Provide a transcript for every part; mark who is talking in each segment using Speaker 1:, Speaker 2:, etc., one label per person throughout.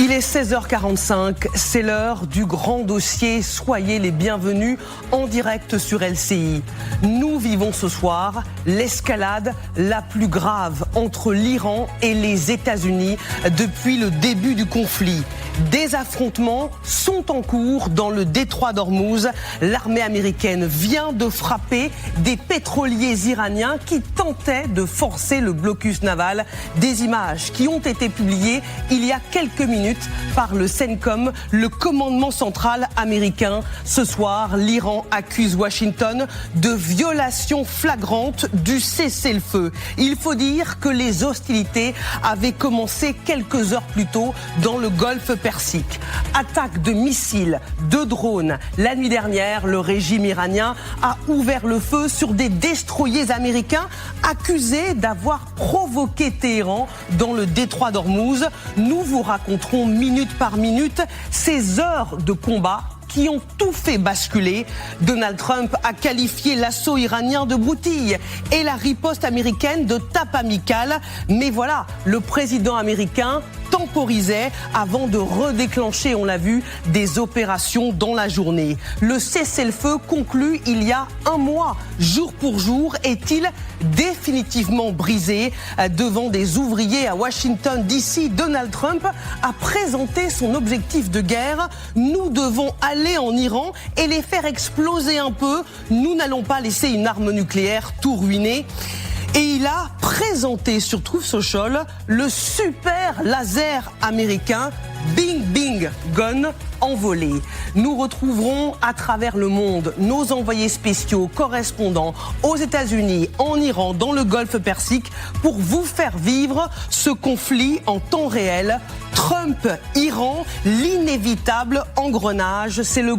Speaker 1: Il est 16h45, c'est l'heure du grand dossier. Soyez les bienvenus en direct sur LCI. Nous vivons ce soir l'escalade la plus grave entre l'Iran et les États-Unis depuis le début du conflit. Des affrontements sont en cours dans le détroit d'Ormuz. L'armée américaine vient de frapper des pétroliers iraniens qui tentaient de forcer le blocus naval. Des images qui ont été publiées il y a quelques minutes par le CENTCOM, le commandement central américain. Ce soir, l'Iran accuse Washington de violation flagrante du cessez-le-feu. Il faut dire que les hostilités avaient commencé quelques heures plus tôt dans le golfe Persique. Attaque de missiles, de drones. La nuit dernière, le régime iranien a ouvert le feu sur des destroyers américains accusés d'avoir provoqué Téhéran dans le détroit d'Ormuz. Nous vous raconterons minute par minute ces heures de combat qui ont tout fait basculer. Donald Trump a qualifié l'assaut iranien de broutille et la riposte américaine de tape amicale. Mais voilà, le président américain temporisait avant de redéclencher, on l'a vu, des opérations dans la journée. Le cessez-le-feu conclu il y a un mois, jour pour jour, est-il définitivement brisé? Devant des ouvriers à Washington DC, Donald Trump a présenté son objectif de guerre. Nous devons aller en Iran et les faire exploser un peu. Nous n'allons pas laisser une arme nucléaire tout ruiner. Et il a présenté sur Truth Social le super laser américain Bing Bing Gun envolé. Nous retrouverons à travers le monde nos envoyés spéciaux, correspondants aux États-Unis, en Iran, dans le golfe Persique pour vous faire vivre ce conflit en temps réel. Trump-Iran, l'inévitable engrenage, c'est le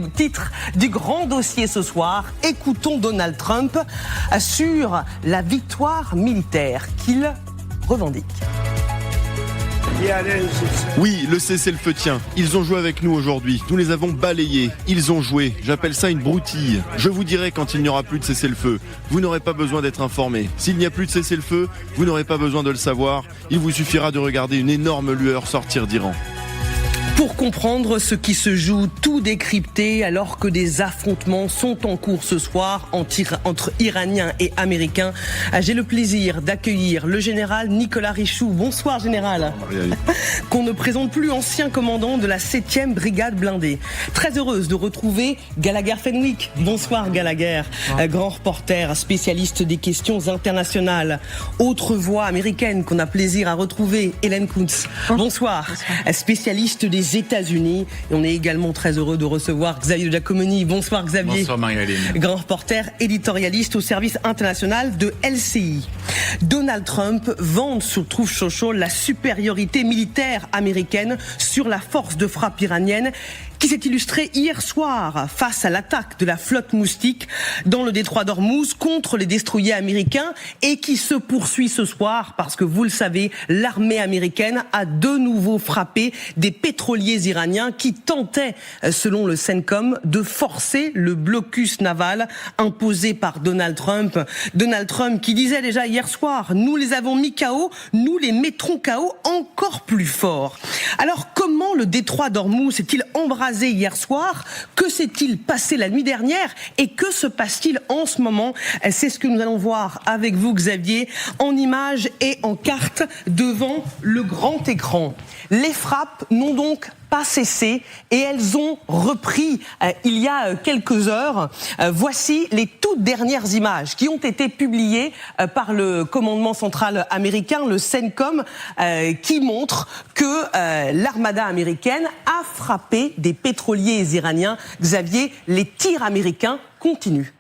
Speaker 1: titre du grand dossier ce soir. Écoutons Donald Trump sur la victoire militaire qu'il revendique.
Speaker 2: Oui, le cessez-le-feu tient. Ils ont joué avec nous aujourd'hui. Nous les avons balayés. Ils ont joué. J'appelle ça une broutille. Je vous dirai quand il n'y aura plus de cessez-le-feu. Vous n'aurez pas besoin d'être informé. S'il n'y a plus de cessez-le-feu, vous n'aurez pas besoin de le savoir. Il vous suffira de regarder une énorme lueur sortir d'Iran.
Speaker 1: Pour comprendre ce qui se joue, tout décrypté alors que des affrontements sont en cours ce soir entre Iraniens et Américains, j'ai le plaisir d'accueillir le général Nicolas Richoux. Bonsoir général. Qu'on ne présente plus, ancien commandant de la 7e brigade blindée. Très heureuse de retrouver Gallagher Fenwick. Bonsoir Gallagher, grand reporter, spécialiste des questions internationales. Autre voix américaine qu'on a plaisir à retrouver, Hélène Kuntz. Bonsoir, spécialiste des États-Unis. Et on est également très heureux de recevoir Xavier Giacomoni. Bonsoir Xavier.
Speaker 3: Bonsoir Marie-Hélène.
Speaker 1: Grand reporter, éditorialiste au service international de LCI. Donald Trump vante sur Truth Social la supériorité militaire américaine sur la force de frappe iranienne qui s'est illustrée hier soir face à l'attaque de la flotte Moustique dans le détroit d'Ormuz contre les destroyers américains et qui se poursuit ce soir parce que vous le savez, l'armée américaine a de nouveau frappé des pétroliers iraniens qui tentaient, selon le CENTCOM, de forcer le blocus naval imposé par Donald Trump. Donald Trump qui disait déjà hier soir, nous les avons mis KO, nous les mettrons KO encore plus fort. Alors comment le détroit d'Ormuz s'est-il embrasé hier soir? Que s'est-il passé la nuit dernière? Et que se passe-t-il en ce moment? C'est ce que nous allons voir avec vous, Xavier, en images et en cartes devant le grand écran. Les frappes n'ont donc pas cessé et elles ont repris il y a quelques heures. Voici les toutes dernières images qui ont été publiées par le commandement central américain, le CENTCOM, qui montrent que l'armada américaine a frappé des pétroliers iraniens. Xavier, les tirs américains continuent.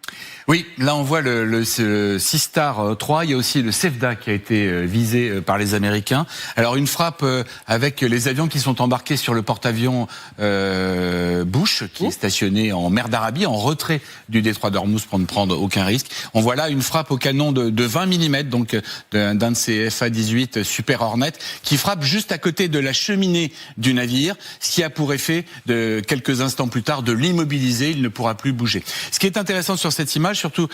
Speaker 3: Oui, là on voit le Sea-Star 3, il y a aussi le Cefda qui a été visé par les Américains. Alors une frappe avec les avions qui sont embarqués sur le porte-avions Bush, qui est stationné en mer d'Arabie, en retrait du détroit d'Ormuz pour ne prendre aucun risque. On voit là une frappe au canon de 20 mm, donc d'un de ces FA-18 Super Hornet, qui frappe juste à côté de la cheminée du navire, ce qui a pour effet, quelques instants plus tard, de l'immobiliser, il ne pourra plus bouger. Ce qui est intéressant sur cette image, surtout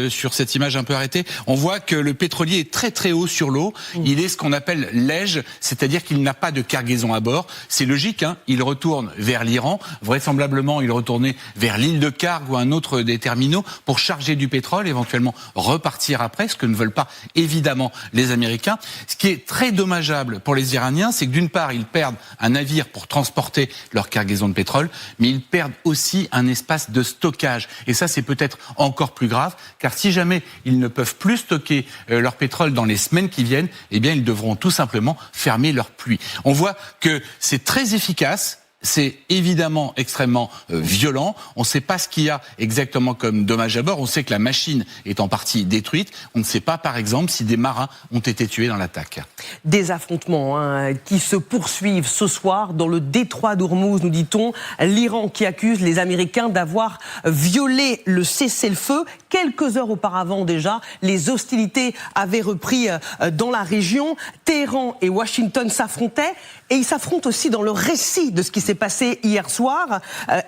Speaker 3: sur cette image un peu arrêtée, on voit que le pétrolier est très très haut sur l'eau. Il est ce qu'on appelle léger, c'est-à-dire qu'il n'a pas de cargaison à bord. C'est logique, hein, il retourne vers l'Iran. Vraisemblablement, il retournait vers l'île de Karg ou un autre des terminaux pour charger du pétrole, éventuellement repartir après, ce que ne veulent pas évidemment les Américains. Ce qui est très dommageable pour les Iraniens, c'est que d'une part, ils perdent un navire pour transporter leur cargaison de pétrole, mais ils perdent aussi un espace de stockage. Et ça, c'est peut-être encore plus grave, car si jamais ils ne peuvent plus stocker leur pétrole dans les semaines qui viennent, eh bien, ils devront tout simplement fermer leur puits. On voit que c'est très efficace. C'est évidemment extrêmement violent. On ne sait pas ce qu'il y a exactement comme dommage à bord. On sait que la machine est en partie détruite. On ne sait pas, par exemple, si des marins ont été tués dans l'attaque.
Speaker 1: Des affrontements qui se poursuivent ce soir dans le détroit d'Ormuz, nous dit-on. L'Iran qui accuse les Américains d'avoir violé le cessez-le-feu. Quelques heures auparavant déjà, les hostilités avaient repris dans la région. Téhéran et Washington s'affrontaient. Et ils s'affrontent aussi dans le récit de ce qui s'est passé hier soir.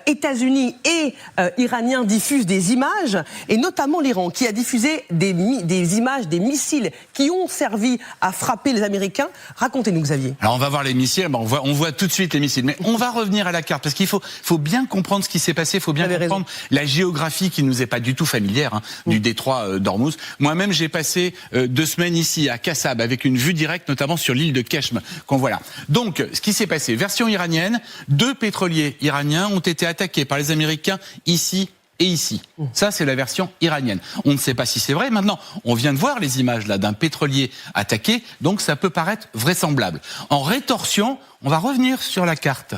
Speaker 1: États-Unis et Iraniens diffusent des images, et notamment l'Iran, qui a diffusé des images des missiles qui ont servi à frapper les Américains. Racontez-nous, Xavier.
Speaker 3: Alors on va voir les missiles, on voit tout de suite les missiles. Mais on va revenir à la carte, parce qu'il faut bien comprendre ce qui s'est passé, il faut bien comprendre la géographie qui nous est pas du tout familière du détroit d'Ormuz. Moi-même, j'ai passé 2 semaines ici, à Kassab, avec une vue directe, notamment sur l'île de Keshm, qu'on voit là. Donc, ce qui s'est passé, version iranienne, 2 pétroliers iraniens ont été attaqués par les Américains ici et ici. Ça, c'est la version iranienne. On ne sait pas si c'est vrai. Maintenant, on vient de voir les images là d'un pétrolier attaqué, donc ça peut paraître vraisemblable. En rétorsion, on va revenir sur la carte.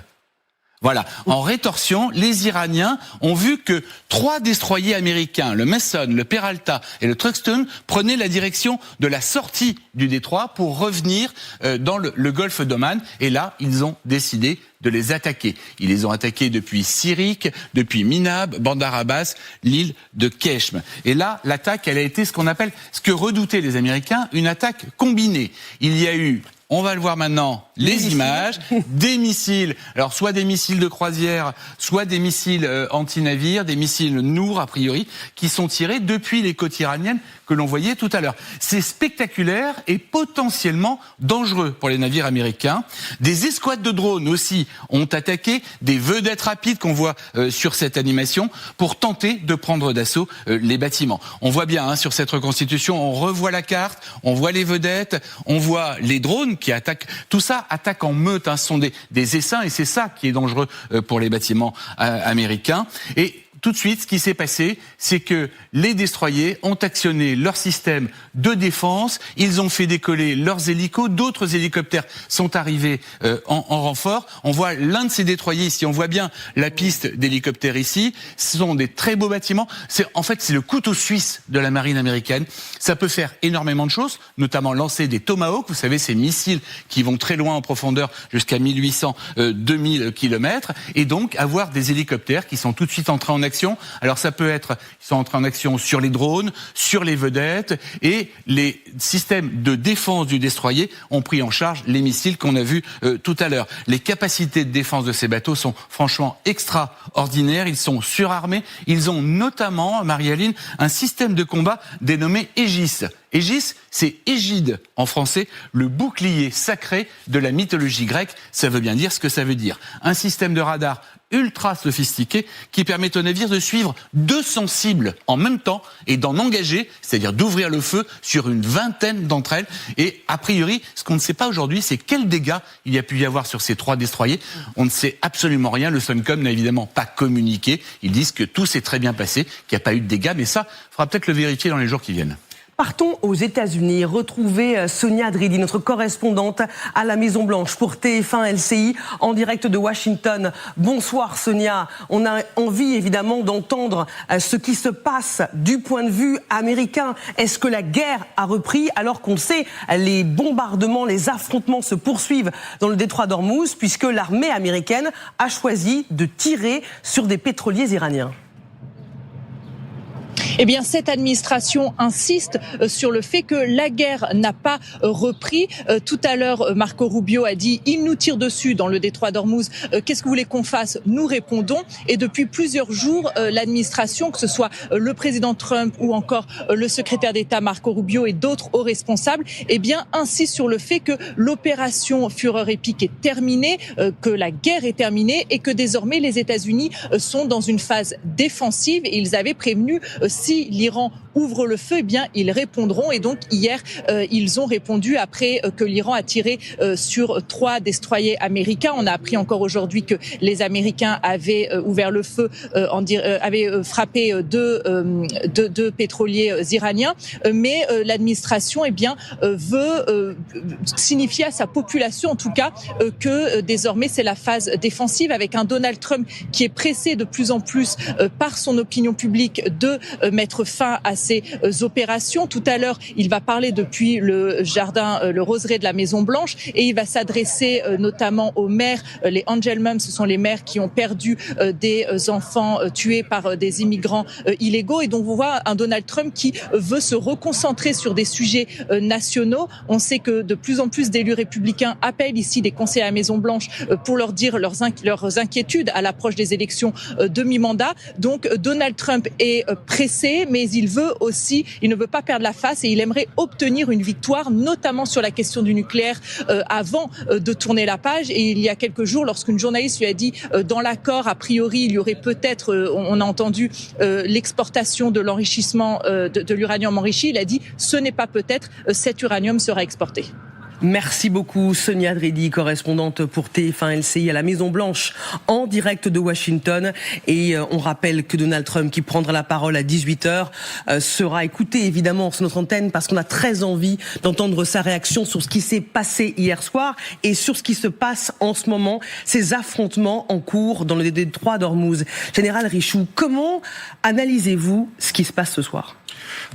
Speaker 3: Voilà. En rétorsion, les Iraniens ont vu que 3 destroyers américains, le Mason, le Peralta et le Truxtun, prenaient la direction de la sortie du détroit pour revenir dans le golfe d'Oman. Et là, ils ont décidé de les attaquer. Ils les ont attaqués depuis Sirik, depuis Minab, Bandar Abbas, l'île de Keshm. Et là, l'attaque, elle a été ce qu'on appelle, ce que redoutaient les Américains, une attaque combinée. Il y a eu, on va le voir maintenant, les images, des missiles, alors soit des missiles de croisière, soit des missiles anti-navires, des missiles Nour a priori, qui sont tirés depuis les côtes iraniennes que l'on voyait tout à l'heure. C'est spectaculaire et potentiellement dangereux pour les navires américains. Des escouades de drones aussi ont attaqué des vedettes rapides qu'on voit sur cette animation pour tenter de prendre d'assaut les bâtiments. On voit bien sur cette reconstitution, on revoit la carte, on voit les vedettes, on voit les drones qui attaquent. Tout ça attaque en meute, ce sont des essaims et c'est ça qui est dangereux pour les bâtiments américains. Et tout de suite, ce qui s'est passé, c'est que les destroyers ont actionné leur système de défense, ils ont fait décoller leurs hélicos, d'autres hélicoptères sont arrivés en renfort. On voit l'un de ces destroyers ici, on voit bien la piste d'hélicoptères ici, ce sont des très beaux bâtiments. C'est le couteau suisse de la marine américaine. Ça peut faire énormément de choses, notamment lancer des Tomahawk, vous savez, ces missiles qui vont très loin en profondeur, jusqu'à 1800-2000 km, et donc avoir des hélicoptères qui sont tout de suite entrés en action. Alors ça peut être, ils sont entrés en action sur les drones, sur les vedettes, et les systèmes de défense du destroyer ont pris en charge les missiles qu'on a vus tout à l'heure. Les capacités de défense de ces bateaux sont franchement extraordinaires, ils sont surarmés, ils ont notamment, Marie-Aline, un système de combat dénommé Aegis. Aegis, c'est égide en français, le bouclier sacré de la mythologie grecque. Ça veut bien dire ce que ça veut dire. Un système de radar ultra sophistiqué qui permet aux navires de suivre 200 cibles en même temps et d'en engager, c'est-à-dire d'ouvrir le feu sur une vingtaine d'entre elles. Et a priori, ce qu'on ne sait pas aujourd'hui, c'est quels dégâts il y a pu y avoir sur ces 3 destroyers. On ne sait absolument rien. Le Suncom n'a évidemment pas communiqué. Ils disent que tout s'est très bien passé, qu'il n'y a pas eu de dégâts. Mais ça, il faudra peut-être le vérifier dans les jours qui viennent.
Speaker 1: Partons aux États-Unis, retrouver Sonia Dridi, notre correspondante à la Maison-Blanche pour TF1 LCI en direct de Washington. Bonsoir Sonia, on a envie évidemment d'entendre ce qui se passe du point de vue américain. Est-ce que la guerre a repris alors qu'on sait les bombardements, les affrontements se poursuivent dans le détroit d'Ormuz puisque l'armée américaine a choisi de tirer sur des pétroliers iraniens?
Speaker 4: Eh bien, cette administration insiste sur le fait que la guerre n'a pas repris. Tout à l'heure, Marco Rubio a dit « il nous tire dessus dans le détroit d'Ormuz. Qu'est-ce que vous voulez qu'on fasse ?» Nous répondons. Et depuis plusieurs jours, l'administration, que ce soit le président Trump ou encore le secrétaire d'État Marco Rubio et d'autres hauts responsables, eh bien, insistent sur le fait que l'opération Fureur épique est terminée, que la guerre est terminée et que désormais les États-Unis sont dans une phase défensive. Et ils avaient prévenu si l'Iran ouvre le feu, eh bien, ils répondront. Et donc, hier, ils ont répondu après que l'Iran a tiré sur 3 destroyers américains. On a appris encore aujourd'hui que les Américains avaient ouvert le feu, avaient frappé deux pétroliers iraniens. Mais l'administration, eh bien, veut signifier à sa population, en tout cas, que désormais c'est la phase défensive, avec un Donald Trump qui est pressé de plus en plus par son opinion publique de mettre fin à ces opérations. Tout à l'heure, il va parler depuis le jardin, le roseraie de la Maison Blanche, et il va s'adresser notamment aux mères, les Angel Moms, ce sont les mères qui ont perdu des enfants tués par des immigrants illégaux. Et donc, vous voyez un Donald Trump qui veut se reconcentrer sur des sujets nationaux. On sait que de plus en plus d'élus républicains appellent ici des conseillers à la Maison Blanche pour leur dire leurs inquiétudes à l'approche des élections de mi-mandat. Donc, Donald Trump est pressé, mais il ne veut pas perdre la face et il aimerait obtenir une victoire, notamment sur la question du nucléaire, avant de tourner la page. Et il y a quelques jours, lorsqu'une journaliste lui a dit dans l'accord, a priori, il y aurait peut-être, on a entendu l'exportation de l'enrichissement de l'uranium enrichi, il a dit ce n'est pas peut-être, cet uranium sera exporté.
Speaker 1: Merci beaucoup Sonia Dredi, correspondante pour TF1 LCI à la Maison Blanche en direct de Washington. Et on rappelle que Donald Trump, qui prendra la parole à 18h, sera écouté évidemment sur notre antenne parce qu'on a très envie d'entendre sa réaction sur ce qui s'est passé hier soir et sur ce qui se passe en ce moment, ces affrontements en cours dans le détroit d'Ormuz. Général Richoux, comment analysez-vous ce qui se passe ce soir ?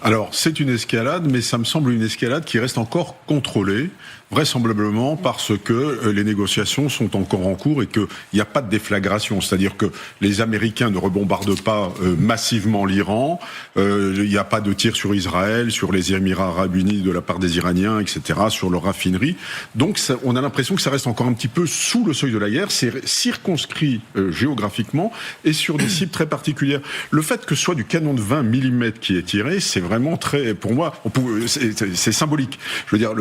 Speaker 5: Alors, c'est une escalade, mais ça me semble une escalade qui reste encore contrôlée, vraisemblablement parce que les négociations sont encore en cours et qu'il n'y a pas de déflagration. C'est-à-dire que les Américains ne rebombardent pas massivement l'Iran, il n'y a pas de tir sur Israël, sur les Émirats Arabes Unis de la part des Iraniens, etc., sur leurs raffineries. Donc, on a l'impression que ça reste encore un petit peu sous le seuil de la guerre, c'est circonscrit géographiquement et sur des cibles très particulières. Le fait que ce soit du canon de 20 mm qui est tiré, c'est vraiment très, pour moi, c'est symbolique. Je veux dire,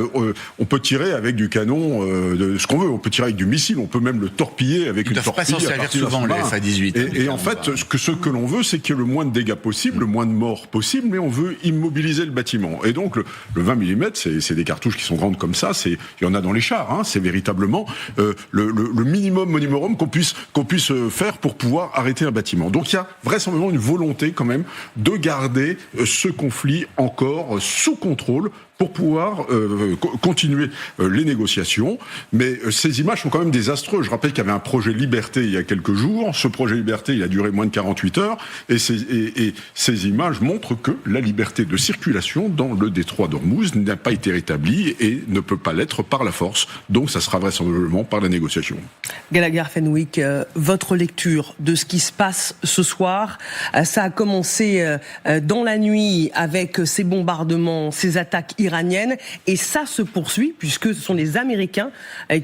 Speaker 5: on peut tirer avec du canon de ce qu'on veut, on peut tirer avec du missile, on peut même le torpiller avec une torpille.
Speaker 3: Ils ne doivent pas s'en servir souvent, les F-18.
Speaker 5: Et en fait, ce que l'on veut, c'est qu'il y ait le moins de dégâts possible, le moins de morts possible, mais on veut immobiliser le bâtiment. Et donc, le 20 mm, c'est des cartouches qui sont grandes comme ça, il y en a dans les chars, hein, c'est véritablement le minimum monimorum qu'on puisse faire pour pouvoir arrêter un bâtiment. Donc, il y a vraisemblablement une volonté quand même de garder ce conflit encore sous contrôle pour pouvoir continuer les négociations. Mais ces images sont quand même désastreuses. Je rappelle qu'il y avait un projet Liberté il y a quelques jours. Ce projet Liberté, il a duré moins de 48 heures. Et ces images montrent que la liberté de circulation dans le détroit d'Ormuz n'a pas été rétablie et ne peut pas l'être par la force. Donc ça sera vraisemblablement par la négociation.
Speaker 1: Gallagher Fenwick, votre lecture de ce qui se passe ce soir, ça a commencé dans la nuit avec ces bombardements, ces attaques iranienne, et ça se poursuit puisque ce sont les Américains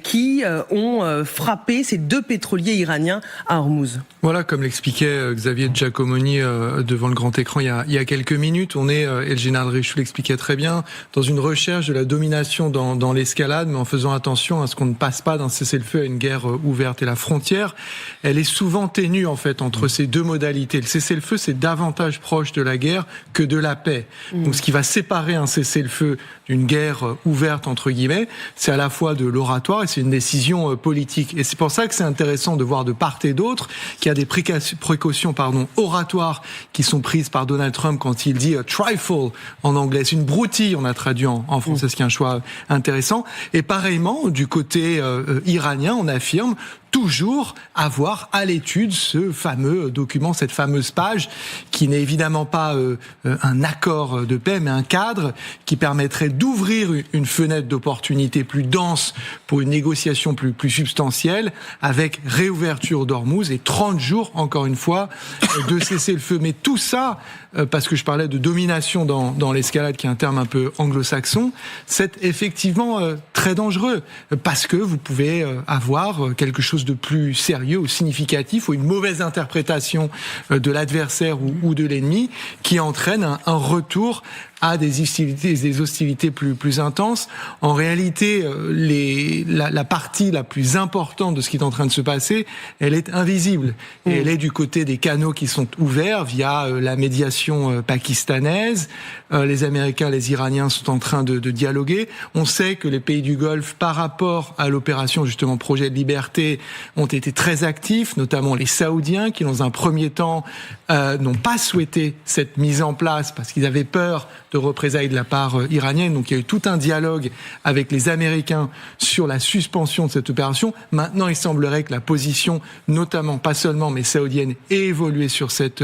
Speaker 1: qui ont frappé ces 2 pétroliers iraniens à Hormuz.
Speaker 6: Voilà, comme l'expliquait Xavier Giacomoni devant le grand écran il y a quelques minutes, on est, et le général Richoux l'expliquait très bien, dans une recherche de la domination dans l'escalade, mais en faisant attention à ce qu'on ne passe pas d'un cessez-le-feu à une guerre ouverte. Et la frontière, elle est souvent ténue en fait entre ces 2 modalités. Le cessez-le-feu, c'est davantage proche de la guerre que de la paix. Donc ce qui va séparer un cessez-le-feu d'une guerre ouverte entre guillemets, c'est à la fois de l'oratoire et c'est une décision politique. Et c'est pour ça que c'est intéressant de voir de part et d'autre qu'il y a des précautions oratoires qui sont prises par Donald Trump quand il dit trifle en anglais. C'est une broutille, on a traduit en français, ce qui est un choix intéressant. Et pareillement, du côté iranien, on affirme toujours avoir à l'étude ce fameux document, cette fameuse page, qui n'est évidemment pas un accord de paix, mais un cadre qui permettrait d'ouvrir une fenêtre d'opportunité plus dense pour une négociation plus substantielle, avec réouverture d'Ormuz et 30 jours, encore une fois, de cessez-le-feu. Mais tout ça, parce que je parlais de domination dans l'escalade, qui est un terme un peu anglo-saxon, c'est effectivement très dangereux, parce que vous pouvez avoir quelque chose de plus sérieux ou significatif, ou une mauvaise interprétation de l'adversaire ou de l'ennemi, qui entraîne un retour à des hostilités plus intenses. En réalité, la partie la plus importante de ce qui est en train de se passer, elle est invisible. Et elle est du côté des canaux qui sont ouverts via la médiation pakistanaise. Les Américains, les Iraniens sont en train de dialoguer. On sait que les pays du Golfe, par rapport à l'opération justement Projet de Liberté, ont été très actifs, notamment les Saoudiens, qui dans un premier temps n'ont pas souhaité cette mise en place parce qu'ils avaient peur de représailles de la part iranienne. Donc il y a eu tout un dialogue avec les Américains sur la suspension de cette opération. Maintenant, il semblerait que la position, notamment, pas seulement, mais saoudienne, ait évolué sur cette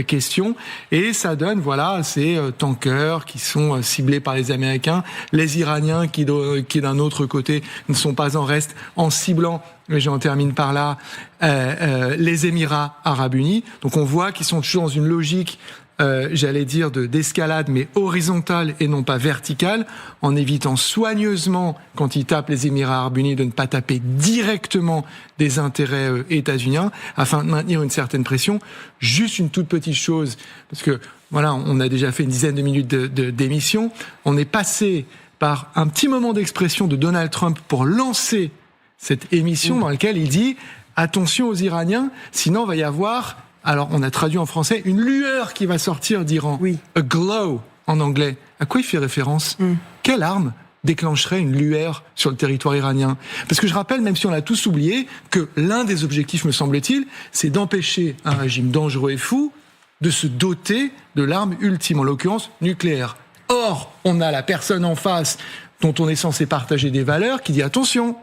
Speaker 6: question. Et ça donne, voilà, ces tankers qui sont ciblés par les Américains, les Iraniens qui d'un autre côté ne sont pas en reste, en ciblant, mais j'en termine par là, les Émirats Arabes Unis. Donc on voit qu'ils sont toujours dans une logique, j'allais dire, d'escalade, mais horizontale et non pas verticale, en évitant soigneusement, quand ils tapent les Émirats Arabes Unis, de ne pas taper directement des intérêts états-uniens, afin de maintenir une certaine pression. Juste une toute petite chose, parce que voilà, on a déjà fait une dizaine de minutes d'émission, on est passé par un petit moment d'expression de Donald Trump pour lancer cette émission dans laquelle il dit « Attention aux Iraniens, sinon il va y avoir... » Alors, on a traduit en français, une lueur qui va sortir d'Iran. Oui. A glow, en anglais. À quoi il fait référence ? Quelle arme déclencherait une lueur sur le territoire iranien ? Parce que je rappelle, même si on l'a tous oublié, que l'un des objectifs, me semble-t-il, c'est d'empêcher un régime dangereux et fou de se doter de l'arme ultime, en l'occurrence nucléaire. Or, on a la personne en face dont on est censé partager des valeurs qui dit « Attention !»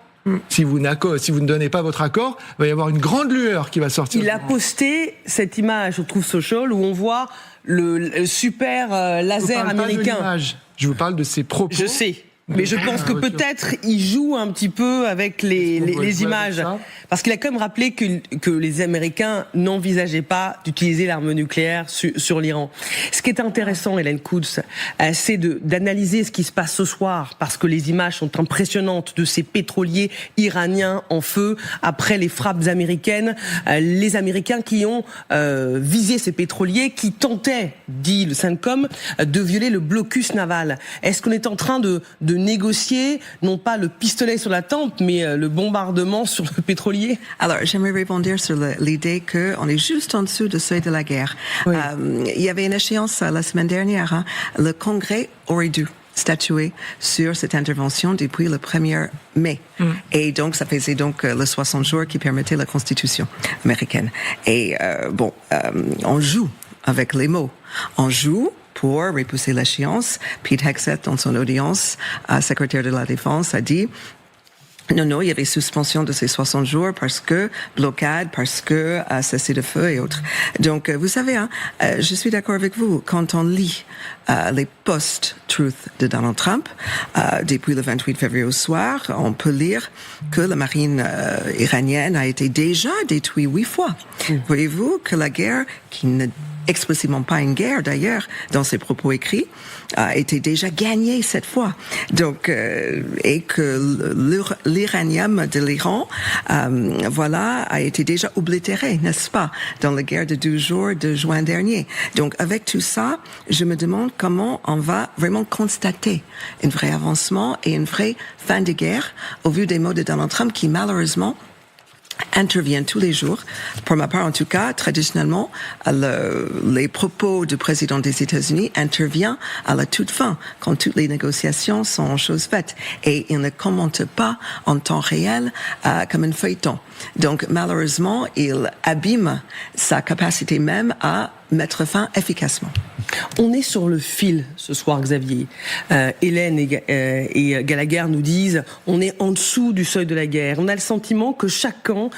Speaker 6: Si vous ne donnez pas votre accord, il va y avoir une grande lueur qui va sortir.
Speaker 1: Il a posté cette image sur Truth Social où on voit le super laser américain.
Speaker 6: Je vous parle de ses propos.
Speaker 1: Je sais. Mais je pense que peut-être il joue un petit peu avec les images. Parce qu'il a quand même rappelé que les Américains n'envisageaient pas d'utiliser l'arme nucléaire sur l'Iran. Ce qui est intéressant, Hélène Couds, c'est d'analyser ce qui se passe ce soir, parce que les images sont impressionnantes de ces pétroliers iraniens en feu après les frappes américaines. Les Américains qui ont visé ces pétroliers, qui tentaient, dit le CENTCOM, de violer le blocus naval. Est-ce qu'on est en train de négocier, non pas le pistolet sur la tempe, mais le bombardement sur le pétrolier?
Speaker 7: Alors, j'aimerais répondre sur l'idée qu'on est juste en dessous du seuil de la guerre. Oui. Il y avait une échéance la semaine dernière. Hein. Le Congrès aurait dû statuer sur cette intervention depuis le 1er mai. Et donc, ça faisait donc le 60 jours qui permettait la Constitution américaine. Et on joue avec les mots. On joue pour repousser l'échéance. Pete Hegseth, dans son audience, secrétaire de la Défense, a dit non, il y avait suspension de ces 60 jours parce que blocade, parce que cessez-le-feu et autres. Donc, vous savez, je suis d'accord avec vous. Quand on lit les post-truth de Donald Trump, depuis le 28 février au soir, on peut lire que la marine iranienne a été déjà détruite 8 fois. Voyez-vous que la guerre, qui ne explicitement pas une guerre d'ailleurs, dans ses propos écrits, a été déjà gagnée cette fois. Donc, et que l'uranium de l'Iran, a été déjà oblitéré, n'est-ce pas, dans la guerre de 12 jours de juin dernier. Donc, avec tout ça, je me demande comment on va vraiment constater un vrai avancement et une vraie fin de guerre au vu des mots de Donald Trump qui, malheureusement, interviennent tous les jours. Pour ma part, en tout cas, traditionnellement, les propos du président des États-Unis interviennent à la toute fin, quand toutes les négociations sont choses faites. Et il ne commente pas en temps réel comme un feuilleton. Donc, malheureusement, il abîme sa capacité même à mettre fin efficacement.
Speaker 1: On est sur le fil ce soir, Xavier. Hélène et Gallagher nous disent on est en dessous du seuil de la guerre. On a le sentiment que chaque camp,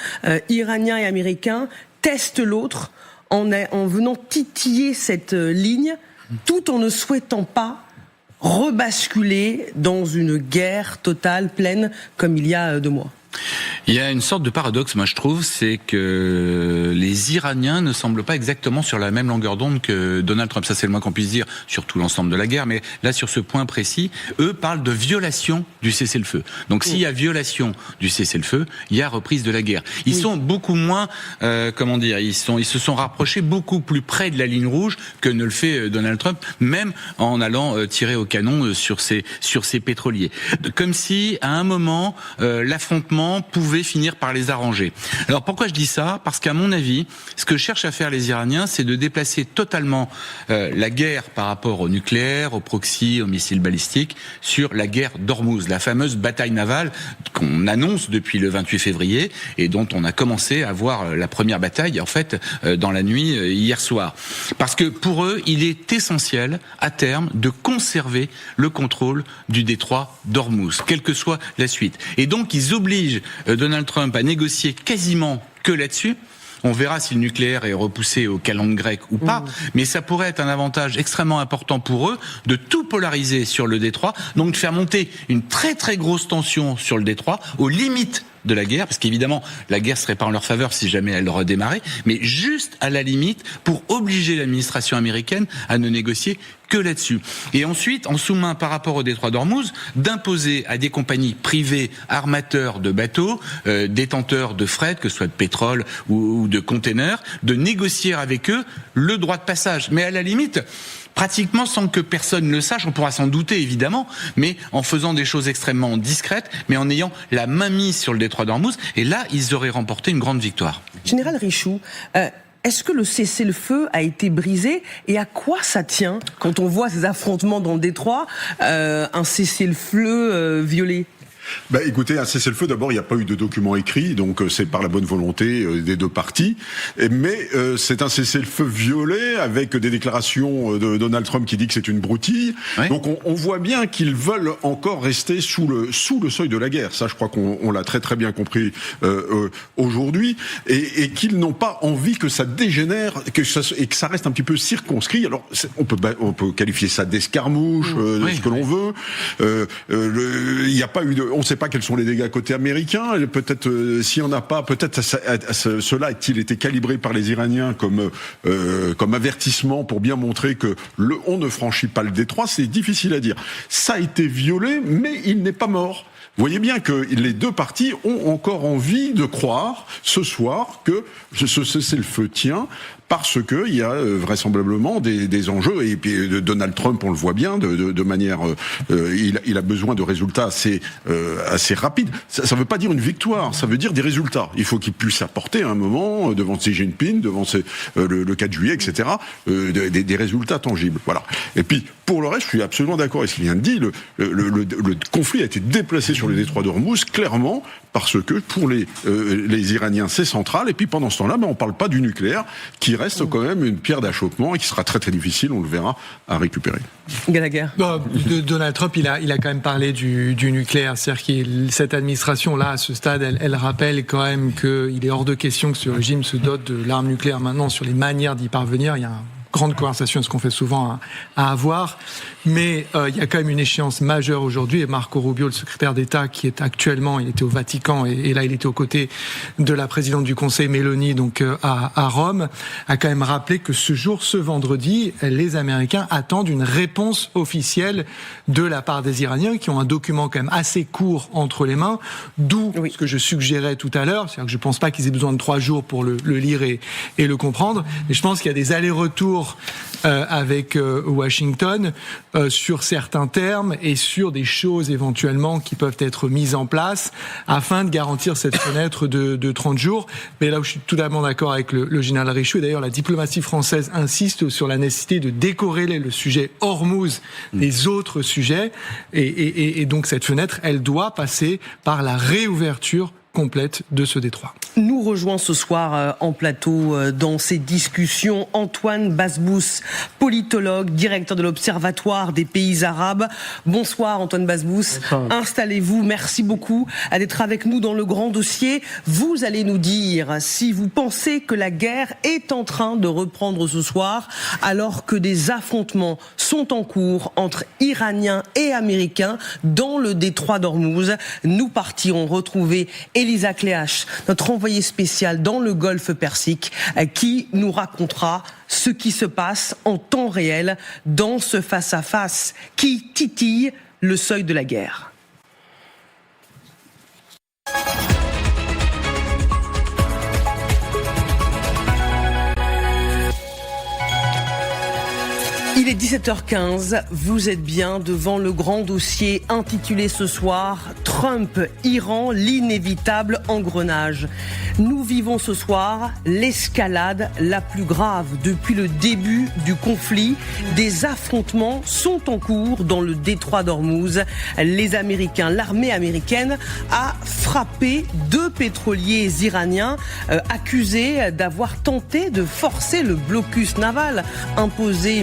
Speaker 1: iranien et américain, teste l'autre en venant titiller cette ligne, tout en ne souhaitant pas rebasculer dans une guerre totale, pleine, comme il y a 2 mois.
Speaker 3: Il y a une sorte de paradoxe, moi je trouve, c'est que les Iraniens ne semblent pas exactement sur la même longueur d'onde que Donald Trump. Ça, c'est le moins qu'on puisse dire sur tout l'ensemble de la guerre, mais là, sur ce point précis, eux parlent de violation du cessez-le-feu. Donc, s'il y a violation du cessez-le-feu, il y a reprise de la guerre. Ils sont beaucoup moins, ils se sont rapprochés beaucoup plus près de la ligne rouge que ne le fait Donald Trump, même en allant tirer au canon sur ses pétroliers. Comme si, à un moment, l'affrontement pouvait finir par les arranger. Alors pourquoi je dis ça ? Parce qu'à mon avis, ce que cherchent à faire les Iraniens, c'est de déplacer totalement la guerre par rapport au nucléaire, au proxy, aux missiles balistiques, sur la guerre d'Ormuz, la fameuse bataille navale qu'on annonce depuis le 28 février et dont on a commencé à voir la première bataille, en fait, dans la nuit hier soir. Parce que pour eux, il est essentiel, à terme, de conserver le contrôle du détroit d'Ormuz, quelle que soit la suite. Et donc, ils obligent Donald Trump à négocier quasiment que là-dessus. On verra si le nucléaire est repoussé aux calendes grecques ou pas, mais ça pourrait être un avantage extrêmement important pour eux de tout polariser sur le détroit, donc de faire monter une très très grosse tension sur le détroit, aux limites de la guerre, parce qu'évidemment la guerre serait pas en leur faveur si jamais elle redémarrait, mais juste à la limite pour obliger l'administration américaine à ne négocier que là-dessus. Et ensuite, en sous-main par rapport au détroit d'Ormuz, d'imposer à des compagnies privées armateurs de bateaux, détenteurs de fret, que ce soit de pétrole ou de containers, de négocier avec eux le droit de passage. Mais à la limite, pratiquement sans que personne ne le sache, on pourra s'en douter évidemment, mais en faisant des choses extrêmement discrètes, mais en ayant la main mise sur le détroit d'Ormuz, et là, ils auraient remporté une grande victoire.
Speaker 1: Général Richoux, est-ce que le cessez-le-feu a été brisé et à quoi ça tient quand on voit ces affrontements dans le détroit, un cessez-le-feu violé ?
Speaker 5: Écoutez, un cessez-le-feu, d'abord, il n'y a pas eu de document écrit, donc c'est par la bonne volonté des deux parties. Mais c'est un cessez-le-feu violé avec des déclarations de Donald Trump qui dit que c'est une broutille. Oui. Donc on voit bien qu'ils veulent encore rester sous le seuil de la guerre. Ça, je crois qu'on l'a très très bien compris aujourd'hui, et qu'ils n'ont pas envie que ça dégénère, et que ça reste un petit peu circonscrit. Alors on peut qualifier ça d'escarmouche, ce que l'on veut. Il n'y a pas eu on ne sait pas quels sont les dégâts côté américain. Peut-être, s'il n'y en a pas, peut-être cela a-t-il été calibré par les Iraniens comme avertissement pour bien montrer que on ne franchit pas le détroit. C'est difficile à dire. Ça a été violé, mais il n'est pas mort. Vous voyez bien que les deux parties ont encore envie de croire ce soir que ce cessez-le-feu tient, parce que il y a vraisemblablement des enjeux, et puis Donald Trump, on le voit bien, de manière, il a besoin de résultats assez rapides. Ça veut pas dire une victoire, ça veut dire des résultats. Il faut qu'il puisse apporter à un moment, devant Xi Jinping, devant le 4 juillet, etc., des résultats tangibles. Voilà. Et puis, pour le reste, je suis absolument d'accord avec ce qu'il vient de dire. Le conflit a été déplacé sur le détroit d'Ormuz, clairement, parce que pour les Iraniens, c'est central. Et puis pendant ce temps-là, on ne parle pas du nucléaire, qui reste quand même une pierre d'achoppement et qui sera très très difficile, on le verra, à récupérer.
Speaker 1: Gallagher.
Speaker 6: Donald Trump, il a quand même parlé du nucléaire. C'est-à-dire que cette administration-là, à ce stade, elle rappelle quand même qu'il est hors de question que ce régime se dote de l'arme nucléaire. Maintenant, sur les manières d'y parvenir, il y a grande conversation, ce qu'on fait souvent à avoir, mais il y a quand même une échéance majeure aujourd'hui, et Marco Rubio, le secrétaire d'État, qui est actuellement, il était au Vatican, et là il était aux côtés de la présidente du Conseil, Meloni, donc à Rome, a quand même rappelé que ce vendredi, les Américains attendent une réponse officielle de la part des Iraniens, qui ont un document quand même assez court entre les mains, d'où ce que je suggérais tout à l'heure, c'est-à-dire que je pense pas qu'ils aient besoin de 3 jours pour le lire et le comprendre, mais je pense qu'il y a des allers-retours avec Washington sur certains termes et sur des choses éventuellement qui peuvent être mises en place afin de garantir cette fenêtre de 30 jours. Mais là où je suis totalement d'accord avec le général Richoux, et d'ailleurs la diplomatie française insiste sur la nécessité de décorréler le sujet Hormuz des autres sujets, et donc cette fenêtre, elle doit passer par la réouverture complète de ce détroit.
Speaker 1: Nous rejoint ce soir en plateau dans ces discussions Antoine Basbous, politologue, directeur de l'Observatoire des pays arabes. Bonsoir Antoine Basbous, installez-vous, merci beaucoup d'être avec nous dans le grand dossier. Vous allez nous dire si vous pensez que la guerre est en train de reprendre ce soir alors que des affrontements sont en cours entre Iraniens et Américains dans le détroit d'Ormuz. Nous partirons retrouver Elisa Cléache, notre envoyée spéciale dans le Golfe Persique, qui nous racontera ce qui se passe en temps réel dans ce face-à-face qui titille le seuil de la guerre. Il est 17h15, vous êtes bien devant le grand dossier intitulé ce soir « Trump, Iran, l'inévitable engrenage ». Nous vivons ce soir l'escalade la plus grave depuis le début du conflit. Des affrontements sont en cours dans le détroit d'Ormuz. Les Américains, l'armée américaine a frappé 2 pétroliers iraniens accusés d'avoir tenté de forcer le blocus naval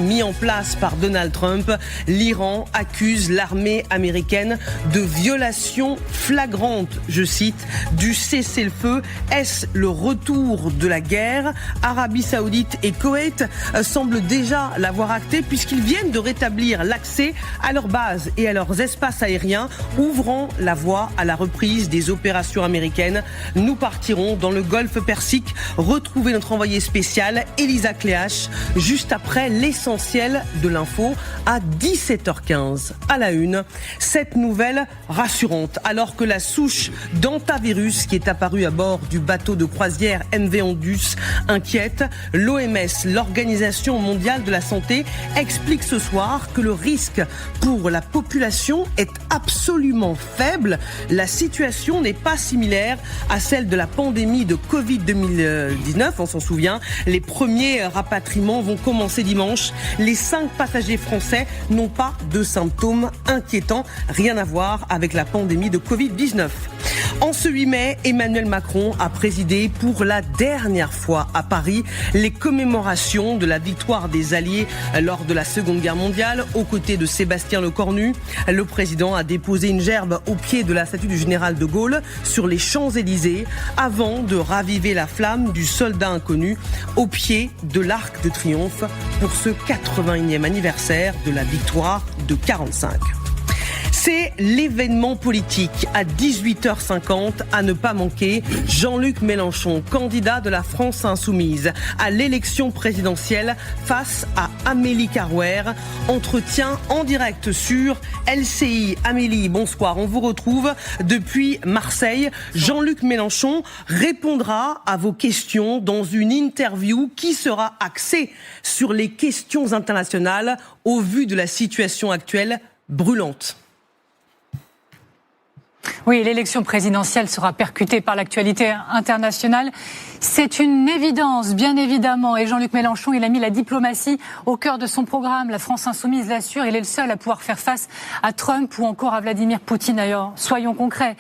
Speaker 1: mis en place par Donald Trump. L'Iran accuse l'armée américaine de violation flagrante, je cite, du cessez-le-feu. Est-ce le retour de la guerre? Arabie Saoudite et Koweït semblent déjà l'avoir acté puisqu'ils viennent de rétablir l'accès à leurs bases et à leurs espaces aériens, ouvrant la voie à la reprise des opérations américaines. Nous partirons dans le Golfe Persique retrouver notre envoyée spéciale Elisa Cléache juste après l'essentiel de l'info à 17h15. À la une, cette nouvelle rassurante alors que la souche d'hantavirus qui est apparue à bord du bateau de croisière MV Ondus inquiète, l'OMS, l'Organisation mondiale de la santé, explique ce soir que le risque pour la population est absolument faible. La situation n'est pas similaire à celle de la pandémie de Covid 2019, on s'en souvient. Les premiers rapatriements vont commencer dimanche. Les 5 passagers français n'ont pas de symptômes inquiétants, rien à voir avec la pandémie de Covid-19. En ce 8 mai, Emmanuel Macron a présidé pour la dernière fois à Paris les commémorations de la victoire des Alliés lors de la Seconde Guerre mondiale aux côtés de Sébastien Lecornu. Le président a déposé une gerbe au pied de la statue du général de Gaulle sur les Champs-Élysées avant de raviver la flamme du soldat inconnu au pied de l'Arc de Triomphe pour ce 81e anniversaire de la victoire de 45. C'est l'événement politique à 18h50 à ne pas manquer. Jean-Luc Mélenchon, candidat de la France Insoumise à l'élection présidentielle face à Amélie Carrouer. Entretien en direct sur LCI. Amélie, bonsoir, on vous retrouve depuis Marseille. Jean-Luc Mélenchon répondra à vos questions dans une interview qui sera axée sur les questions internationales au vu de la situation actuelle brûlante.
Speaker 8: Oui, l'élection présidentielle sera percutée par l'actualité internationale. C'est une évidence, bien évidemment. Et Jean-Luc Mélenchon, il a mis la diplomatie au cœur de son programme. La France Insoumise l'assure, il est le seul à pouvoir faire face à Trump ou encore à Vladimir Poutine. D'ailleurs, soyons concrets.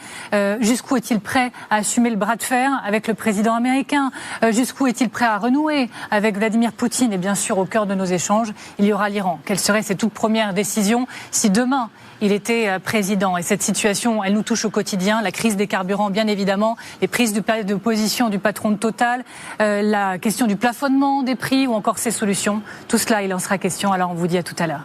Speaker 8: Jusqu'où est-il prêt à assumer le bras de fer avec le président américain? Jusqu'où est-il prêt à renouer avec Vladimir Poutine? Et bien sûr, au cœur de nos échanges, il y aura l'Iran. Quelle serait cette toute première décision si demain il était président? Et cette situation, elle nous touche au quotidien. La crise des carburants, bien évidemment, les prises de position du patron de Total, la question du plafonnement des prix ou encore ses solutions. Tout cela, il en sera question. Alors on vous dit à tout à l'heure.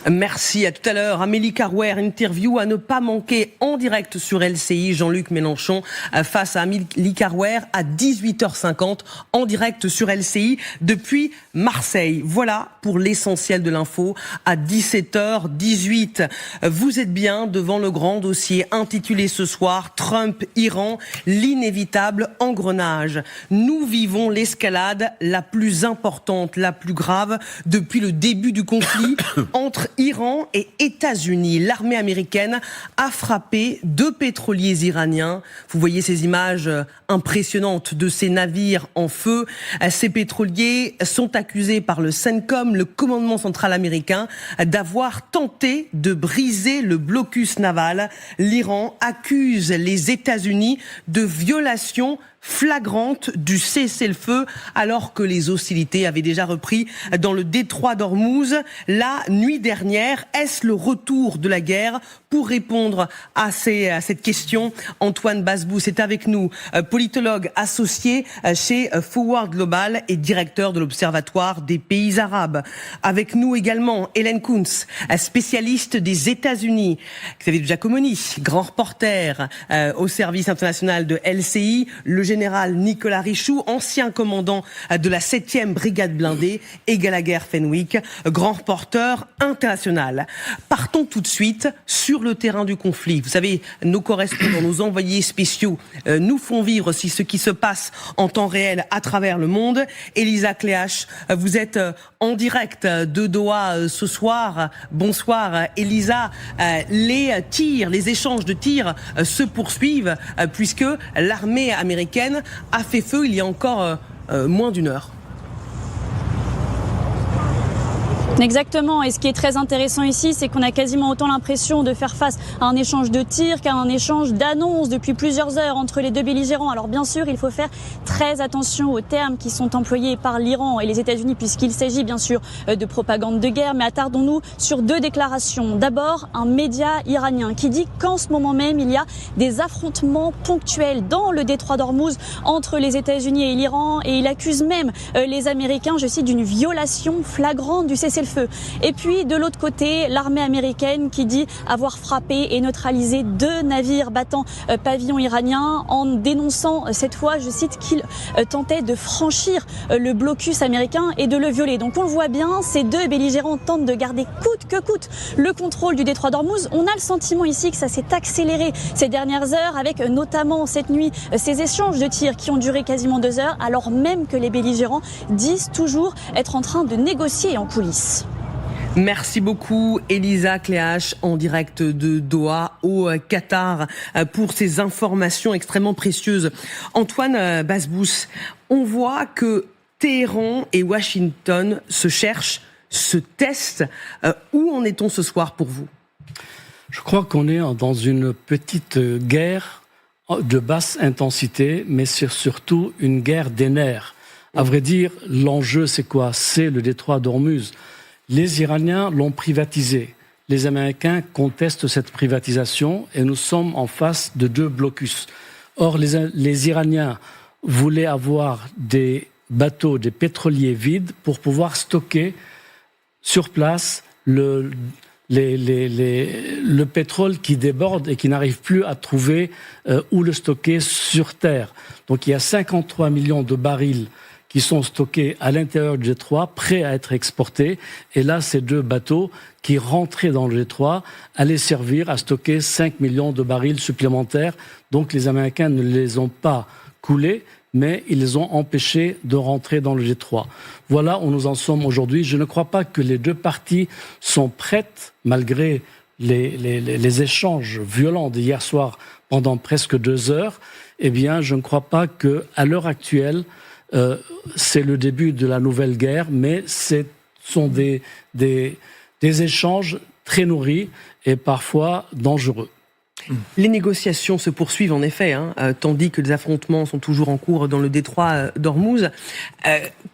Speaker 1: Merci, à tout à l'heure. Amélie Carrouer, interview à ne pas manquer en direct sur LCI. Jean-Luc Mélenchon face à Amélie Carrouer à 18h50 en direct sur LCI depuis Marseille. Voilà pour l'essentiel de l'info à 17h18. Vous êtes bien devant le grand dossier intitulé ce soir Trump, Iran, l'inévitable engrenage. Nous vivons l'escalade la plus importante, la plus grave depuis le début du conflit entre Iran et États-Unis. L'armée américaine a frappé 2 pétroliers iraniens. Vous voyez ces images impressionnantes de ces navires en feu. Ces pétroliers sont accusés par le CENTCOM, le commandement central américain, d'avoir tenté de briser le blocus naval. L'Iran accuse les États-Unis de violation flagrante du cessez-le-feu alors que les hostilités avaient déjà repris dans le détroit d'Ormuz la nuit dernière. Est-ce le retour de la guerre? Pour répondre à cette question, Antoine Basbous est avec nous, politologue associé chez Forward Global et directeur de l'Observatoire des pays arabes. Avec nous également Hélène Kuntz, spécialiste des États-Unis. Xavier Giacomoni, grand reporter au service international de LCI. Le général Nicolas Richoux, ancien commandant de la 7e brigade blindée, et Gallagher Fenwick, grand reporter international. Partons tout de suite sur le terrain du conflit. Vous savez, nos correspondants, nos envoyés spéciaux nous font vivre ce qui se passe en temps réel à travers le monde. Elisa Cléache, vous êtes en direct de Doha ce soir. Bonsoir Elisa. Les échanges de tirs se poursuivent puisque l'armée américaine a fait feu il y a encore moins d'une heure.
Speaker 9: Exactement, et ce qui est très intéressant ici, c'est qu'on a quasiment autant l'impression de faire face à un échange de tirs qu'à un échange d'annonces depuis plusieurs heures entre les deux belligérants. Alors bien sûr, il faut faire très attention aux termes qui sont employés par l'Iran et les États-Unis puisqu'il s'agit bien sûr de propagande de guerre, mais attardons-nous sur 2 déclarations. D'abord, un média iranien qui dit qu'en ce moment même, il y a des affrontements ponctuels dans le détroit d'Ormuz entre les États-Unis et l'Iran, et il accuse même les Américains, je cite, d'une violation flagrante du cessez-le-feu. Et puis de l'autre côté, l'armée américaine qui dit avoir frappé et neutralisé 2 navires battant pavillon iranien en dénonçant cette fois, je cite, qu'ils tentaient de franchir le blocus américain et de le violer. Donc on le voit bien, ces 2 belligérants tentent de garder coûte que coûte le contrôle du détroit d'Ormuz. On a le sentiment ici que ça s'est accéléré ces dernières heures avec notamment cette nuit ces échanges de tirs qui ont duré quasiment 2 heures alors même que les belligérants disent toujours être en train de négocier en coulisses.
Speaker 1: Merci beaucoup Elisa Cléache en direct de Doha au Qatar pour ces informations extrêmement précieuses. Antoine Basbous, on voit que Téhéran et Washington se cherchent, se testent. Où en est-on ce soir pour vous?
Speaker 10: Je crois qu'on est dans une petite guerre de basse intensité, mais c'est surtout une guerre des nerfs. À vrai dire, l'enjeu c'est quoi? C'est le détroit d'Ormuz. Les Iraniens l'ont privatisé. Les Américains contestent cette privatisation et nous sommes en face de 2 blocus. Or, les Iraniens voulaient avoir des bateaux, des pétroliers vides pour pouvoir stocker sur place le pétrole qui déborde et qui n'arrive plus à trouver où le stocker sur terre. Donc il y a 53 millions de barils qui sont stockés à l'intérieur du détroit, prêts à être exportés. Et là, ces 2 bateaux qui rentraient dans le détroit allaient servir à stocker 5 millions de barils supplémentaires. Donc les Américains ne les ont pas coulés, mais ils les ont empêchés de rentrer dans le détroit. Voilà où nous en sommes aujourd'hui. Je ne crois pas que les 2 parties sont prêtes, malgré les échanges violents d'hier soir pendant presque 2 heures. Eh bien, je ne crois pas qu'à l'heure actuelle, c'est le début de la nouvelle guerre, mais ce sont des échanges très nourris et parfois dangereux.
Speaker 1: Les négociations se poursuivent en effet, tandis que les affrontements sont toujours en cours dans le détroit d'Ormuz.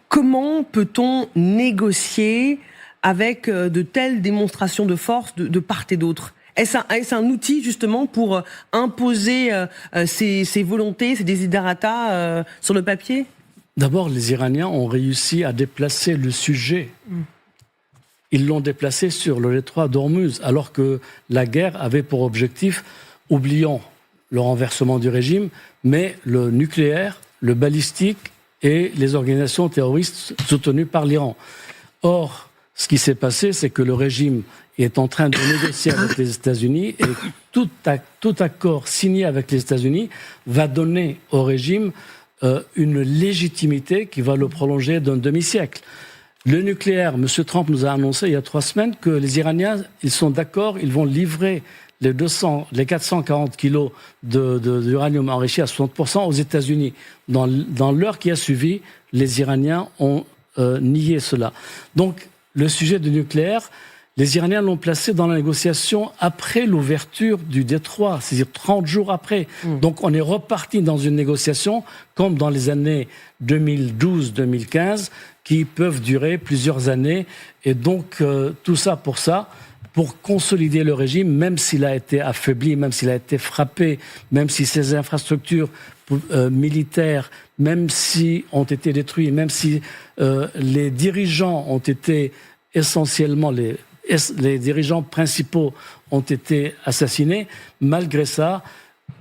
Speaker 1: Comment peut-on négocier avec de telles démonstrations de force de part et d'autre? Est-ce un outil justement pour imposer ses volontés, ses desiderata sur le papier?
Speaker 10: D'abord, les Iraniens ont réussi à déplacer le sujet. Ils l'ont déplacé sur le détroit d'Ormuz, alors que la guerre avait pour objectif, oublions le renversement du régime, mais le nucléaire, le balistique et les organisations terroristes soutenues par l'Iran. Or, ce qui s'est passé, c'est que le régime est en train de négocier avec les États-Unis et tout accord signé avec les États-Unis va donner au régime une légitimité qui va le prolonger d'un demi-siècle. Le nucléaire, M. Trump nous a annoncé il y a 3 semaines que les Iraniens, ils sont d'accord, ils vont livrer les 440 kilos d'uranium enrichi à 60% aux États-Unis. Dans l'heure qui a suivi, les Iraniens ont nié cela. Donc, le sujet du nucléaire, les Iraniens l'ont placé dans la négociation après l'ouverture du détroit, c'est-à-dire 30 jours après. Donc, on est reparti dans une négociation comme dans les années 2012-2015, qui peuvent durer plusieurs années. Et donc, tout ça, pour consolider le régime, même s'il a été affaibli, même s'il a été frappé, même si ses infrastructures militaires, même si ont été détruites, même si les dirigeants ont été essentiellement, les dirigeants principaux ont été assassinés, malgré ça,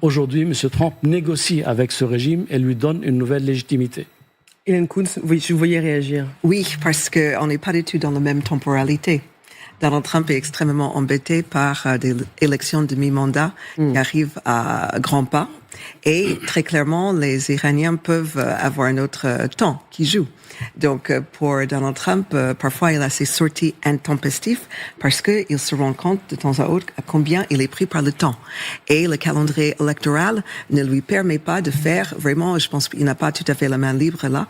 Speaker 10: aujourd'hui, M. Trump négocie avec ce régime et lui donne une nouvelle légitimité.
Speaker 1: Hélène Kounce, je vous voyais réagir.
Speaker 7: Oui, parce qu'on n'est pas du tout dans la même temporalité. Donald Trump est extrêmement embêté par des élections de mi-mandat qui arrivent à grands pas. Et très clairement, les Iraniens peuvent avoir un autre temps qui joue. Donc, pour Donald Trump, parfois, il a ses sorties intempestives parce qu'il se rend compte de temps à autre à combien il est pris par le temps. Et le calendrier électoral ne lui permet pas de faire vraiment, je pense qu'il n'a pas tout à fait la main libre là.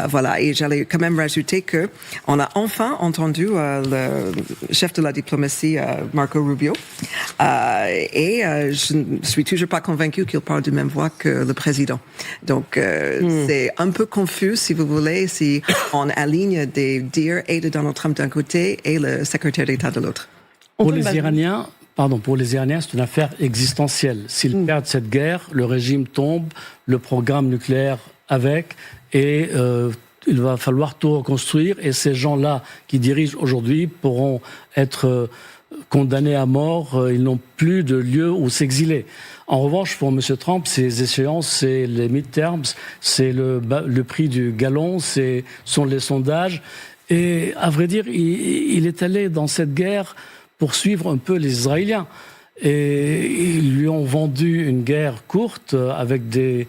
Speaker 7: Voilà. Et j'allais quand même rajouter que on a enfin entendu le chef de la diplomatie, Marco Rubio. Je ne suis toujours pas convaincue qu'il parle de même voix que le président. Donc, c'est un peu confus, si vous voulez, si on aligne des dires et de Donald Trump d'un côté et le secrétaire d'État de l'autre.
Speaker 10: Pour les Iraniens, c'est une affaire existentielle. S'ils perdent cette guerre, le régime tombe, le programme nucléaire avec, et il va falloir tout reconstruire. Et ces gens-là qui dirigent aujourd'hui pourront être condamnés à mort. Ils n'ont plus de lieu où s'exiler. En revanche, pour M. Trump, ces échéances, c'est les midterms, c'est le prix du gallon, sont les sondages. Et à vrai dire, il est allé dans cette guerre pour suivre un peu les Israéliens. Et ils lui ont vendu une guerre courte avec des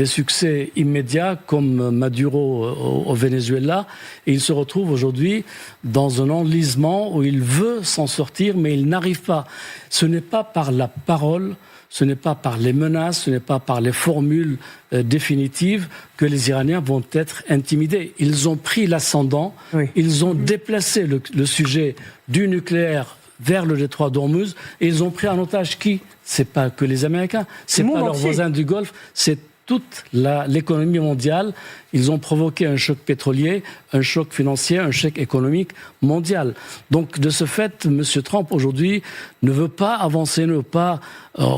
Speaker 10: succès immédiats comme Maduro au Venezuela. Et il se retrouve aujourd'hui dans un enlisement où il veut s'en sortir, mais il n'arrive pas. Ce n'est pas par la parole, ce n'est pas par les menaces, ce n'est pas par les formules définitives que les Iraniens vont être intimidés. Ils ont pris l'ascendant, ils ont déplacé le sujet du nucléaire vers le détroit d'Ormuz, et ils ont pris en otage qui ? C'est pas que les Américains, c'est pas leurs voisins du Golfe, c'est toute l'économie mondiale. Ils ont provoqué un choc pétrolier, un choc financier, un choc économique mondial. Donc, de ce fait, M. Trump, aujourd'hui, ne veut pas avancer, ne veut pas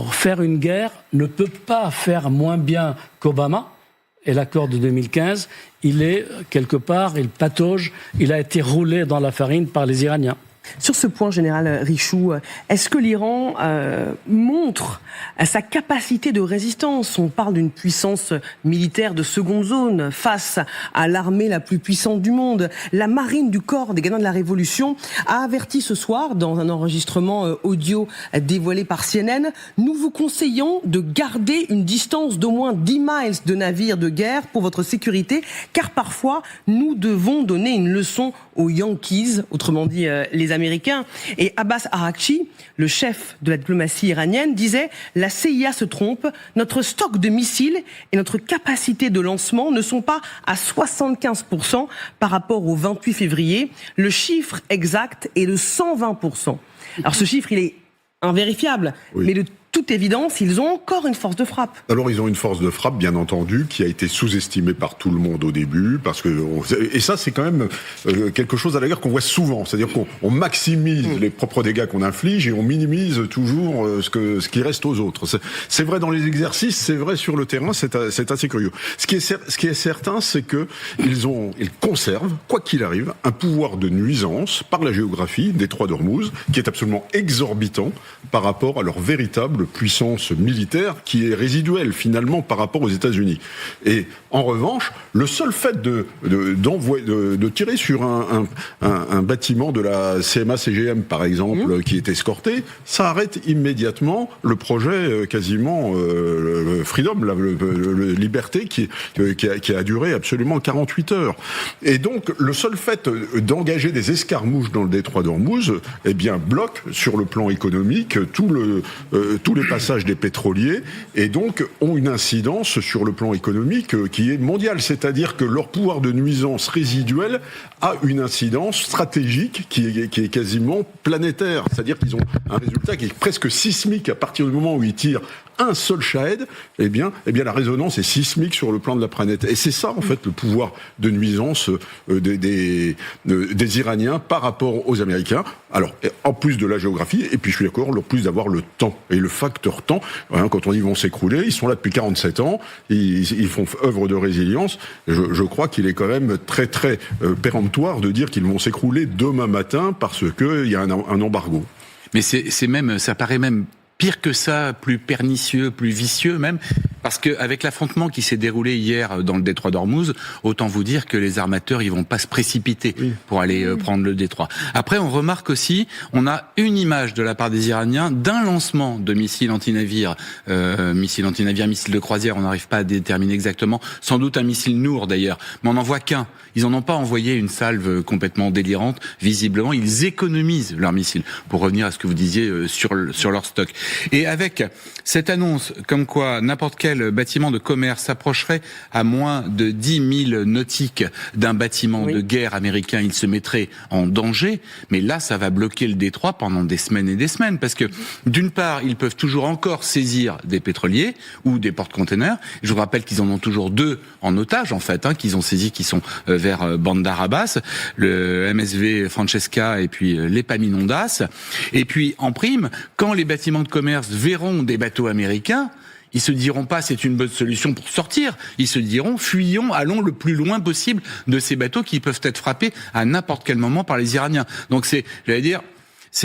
Speaker 10: faire une guerre, ne peut pas faire moins bien qu'Obama et l'accord de 2015. Il est, quelque part, il patauge, il a été roulé dans la farine par les Iraniens.
Speaker 1: Sur ce point, Général Richoux, est-ce que l'Iran montre sa capacité de résistance ? On parle d'une puissance militaire de seconde zone face à l'armée la plus puissante du monde. La marine du corps des gardiens de la Révolution a averti ce soir, dans un enregistrement audio dévoilé par CNN, « Nous vous conseillons de garder une distance d'au moins 10 miles de navires de guerre pour votre sécurité, car parfois, nous devons donner une leçon aux Yankees, autrement dit les Américains. » Et Abbas Araghchi, le chef de la diplomatie iranienne, disait « La CIA se trompe, notre stock de missiles et notre capacité de lancement ne sont pas à 75% par rapport au 28 février. Le chiffre exact est de 120%. » Alors ce chiffre, il est invérifiable, mais de toute évidence, ils ont encore une force de frappe.
Speaker 5: Alors, ils ont une force de frappe, bien entendu, qui a été sous-estimée par tout le monde au début, parce que et ça, c'est quand même quelque chose à la guerre qu'on voit souvent. C'est-à-dire qu'on maximise les propres dégâts qu'on inflige et on minimise toujours ce qui reste aux autres. C'est vrai dans les exercices, c'est vrai sur le terrain, c'est assez curieux. Ce qui est certain, c'est que ils conservent, quoi qu'il arrive, un pouvoir de nuisance par la géographie, détroit d'Ormuz, qui est absolument exorbitant par rapport à leur véritable véritable puissance militaire qui est résiduelle finalement par rapport aux États-Unis. Et en revanche, le seul fait de tirer sur un bâtiment de la CMA-CGM par exemple qui est escorté, ça arrête immédiatement le projet quasiment Freedom, la liberté qui a duré absolument 48 heures. Et donc le seul fait d'engager des escarmouches dans le détroit d'Ormuz, eh bien bloque sur le plan économique tous les passages des pétroliers et donc ont une incidence sur le plan économique qui est mondial. C'est-à-dire que leur pouvoir de nuisance résiduelle a une incidence stratégique qui est quasiment planétaire. C'est-à-dire qu'ils ont un résultat qui est presque sismique à partir du moment où ils tirent un seul Shahed, eh bien la résonance est sismique sur le plan de la planète. Et c'est ça, en fait, le pouvoir de nuisance des Iraniens par rapport aux Américains. Alors, en plus de la géographie, et puis je suis d'accord, en plus d'avoir le temps. Et le facteur temps, hein, quand on dit ils vont s'écrouler, ils sont là depuis 47 ans, ils font œuvre de résilience. Je crois qu'il est quand même très, très péremptoire de dire qu'ils vont s'écrouler demain matin parce qu'il y a un embargo.
Speaker 3: Mais c'est même, ça paraît même pire que ça, plus pernicieux, plus vicieux même, parce qu'avec l'affrontement qui s'est déroulé hier dans le détroit d'Ormuz, autant vous dire que les armateurs ils vont pas se précipiter pour aller prendre le détroit. Après, on remarque aussi, on a une image de la part des Iraniens d'un lancement de missiles antinavires, missiles de croisière, on n'arrive pas à déterminer exactement, sans doute un missile Nour d'ailleurs, mais on n'en voit qu'un. Ils en ont pas envoyé une salve complètement délirante. Visiblement, ils économisent leurs missiles. Pour revenir à ce que vous disiez sur leur stock. Et avec cette annonce comme quoi n'importe quel bâtiment de commerce s'approcherait à moins de 10 000 nautiques d'un bâtiment de guerre américain, il se mettrait en danger. Mais là, ça va bloquer le détroit pendant des semaines et des semaines. Parce que, d'une part, ils peuvent toujours encore saisir des pétroliers ou des porte-containers. Je vous rappelle qu'ils en ont toujours 2 en otage, en fait, qu'ils ont saisis, qui sont vers Bandar Abbas, le MSV Francesca et puis l'Epaminondas. Et puis, en prime, quand les bâtiments de commerce verront des bateaux américains, ils se diront pas c'est une bonne solution pour sortir. Ils se diront fuyons, allons le plus loin possible de ces bateaux qui peuvent être frappés à n'importe quel moment par les Iraniens. Donc c'est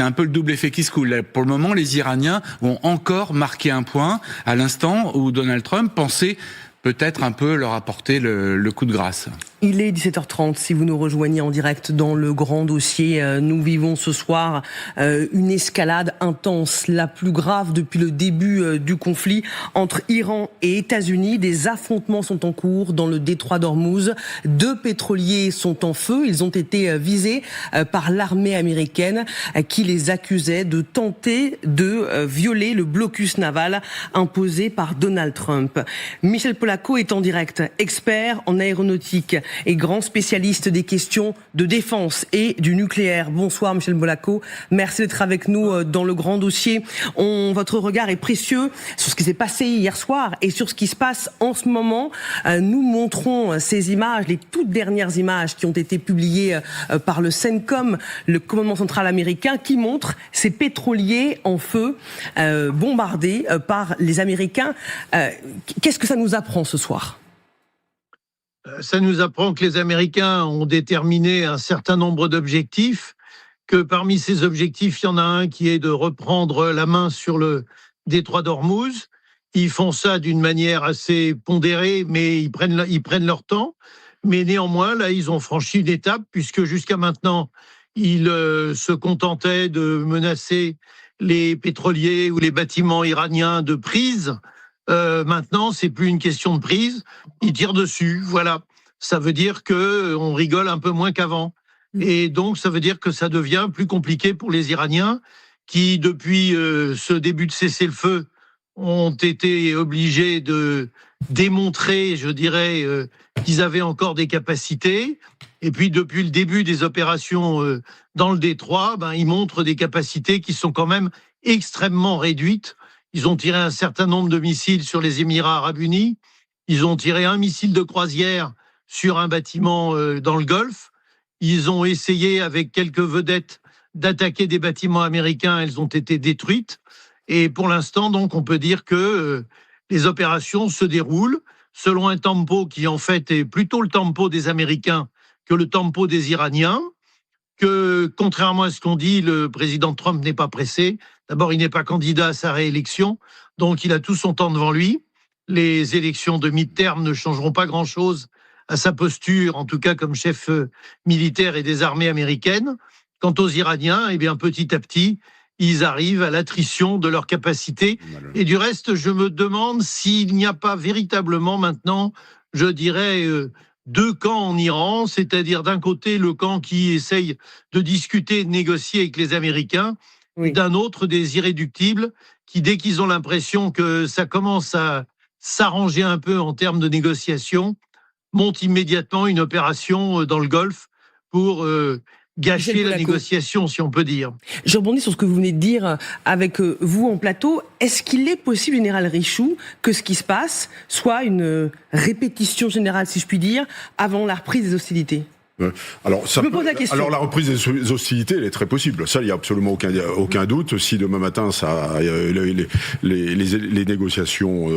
Speaker 3: un peu le double effet qui se coule. Pour le moment, les Iraniens vont encore marquer un point à l'instant où Donald Trump pensait peut-être un peu leur apporter le coup de grâce.
Speaker 1: Il est 17h30, si vous nous rejoignez en direct dans le grand dossier. Nous vivons ce soir une escalade intense, la plus grave depuis le début du conflit entre Iran et États-Unis. Des affrontements sont en cours dans le détroit d'Ormuz. 2 pétroliers sont en feu. Ils ont été visés par l'armée américaine qui les accusait de tenter de violer le blocus naval imposé par Donald Trump. Michel Polaco est en direct, expert en aéronautique et grand spécialiste des questions de défense et du nucléaire. Bonsoir Michel Polaco, merci d'être avec nous dans le grand dossier. Votre regard est précieux sur ce qui s'est passé hier soir et sur ce qui se passe en ce moment. Nous montrons ces images, les toutes dernières images qui ont été publiées par le CENTCOM, le commandement central américain, qui montrent ces pétroliers en feu, bombardés par les Américains. Qu'est-ce que ça nous apprend ce soir ?
Speaker 11: Ça nous apprend que les Américains ont déterminé un certain nombre d'objectifs, que parmi ces objectifs, il y en a un qui est de reprendre la main sur le détroit d'Ormuz. Ils font ça d'une manière assez pondérée, mais ils prennent leur temps. Mais néanmoins, là, ils ont franchi une étape, puisque jusqu'à maintenant, ils se contentaient de menacer les pétroliers ou les bâtiments iraniens de prise. Maintenant, c'est plus une question de prise, ils tirent dessus, voilà. Ça veut dire qu'on rigole un peu moins qu'avant. Et donc, ça veut dire que ça devient plus compliqué pour les Iraniens qui, depuis ce début de cessez-le-feu, ont été obligés de démontrer, je dirais, qu'ils avaient encore des capacités. Et puis, depuis le début des opérations dans le détroit, ils montrent des capacités qui sont quand même extrêmement réduites. Ils ont tiré un certain nombre de missiles sur les Émirats arabes unis. Ils ont tiré un missile de croisière sur un bâtiment dans le Golfe. Ils ont essayé, avec quelques vedettes, d'attaquer des bâtiments américains. Elles ont été détruites. Et pour l'instant, donc, on peut dire que les opérations se déroulent selon un tempo qui, en fait, est plutôt le tempo des Américains que le tempo des Iraniens. que, contrairement à ce qu'on dit, le président Trump n'est pas pressé. D'abord, il n'est pas candidat à sa réélection, donc il a tout son temps devant lui. Les élections de mi-terme ne changeront pas grand-chose à sa posture, en tout cas comme chef militaire et des armées américaines. Quant aux Iraniens, eh bien, petit à petit, ils arrivent à l'attrition de leur capacité. Et du reste, je me demande s'il n'y a pas véritablement maintenant, je dirais, deux camps en Iran, c'est-à-dire d'un côté le camp qui essaye de discuter, de négocier avec les Américains, d'un autre des irréductibles qui, dès qu'ils ont l'impression que ça commence à s'arranger un peu en termes de négociation, montent immédiatement une opération dans le Golfe pour gâcher la négociation, si on peut dire.
Speaker 1: Je rebondis sur ce que vous venez de dire avec vous en plateau. Est-ce qu'il est possible, Général Richoux, que ce qui se passe soit une répétition générale, si je puis dire, avant la reprise des hostilités ?
Speaker 5: Alors,
Speaker 1: je me pose la question.
Speaker 5: Alors la reprise des hostilités, elle est très possible. Ça, il y a absolument aucun doute. Si demain matin les négociations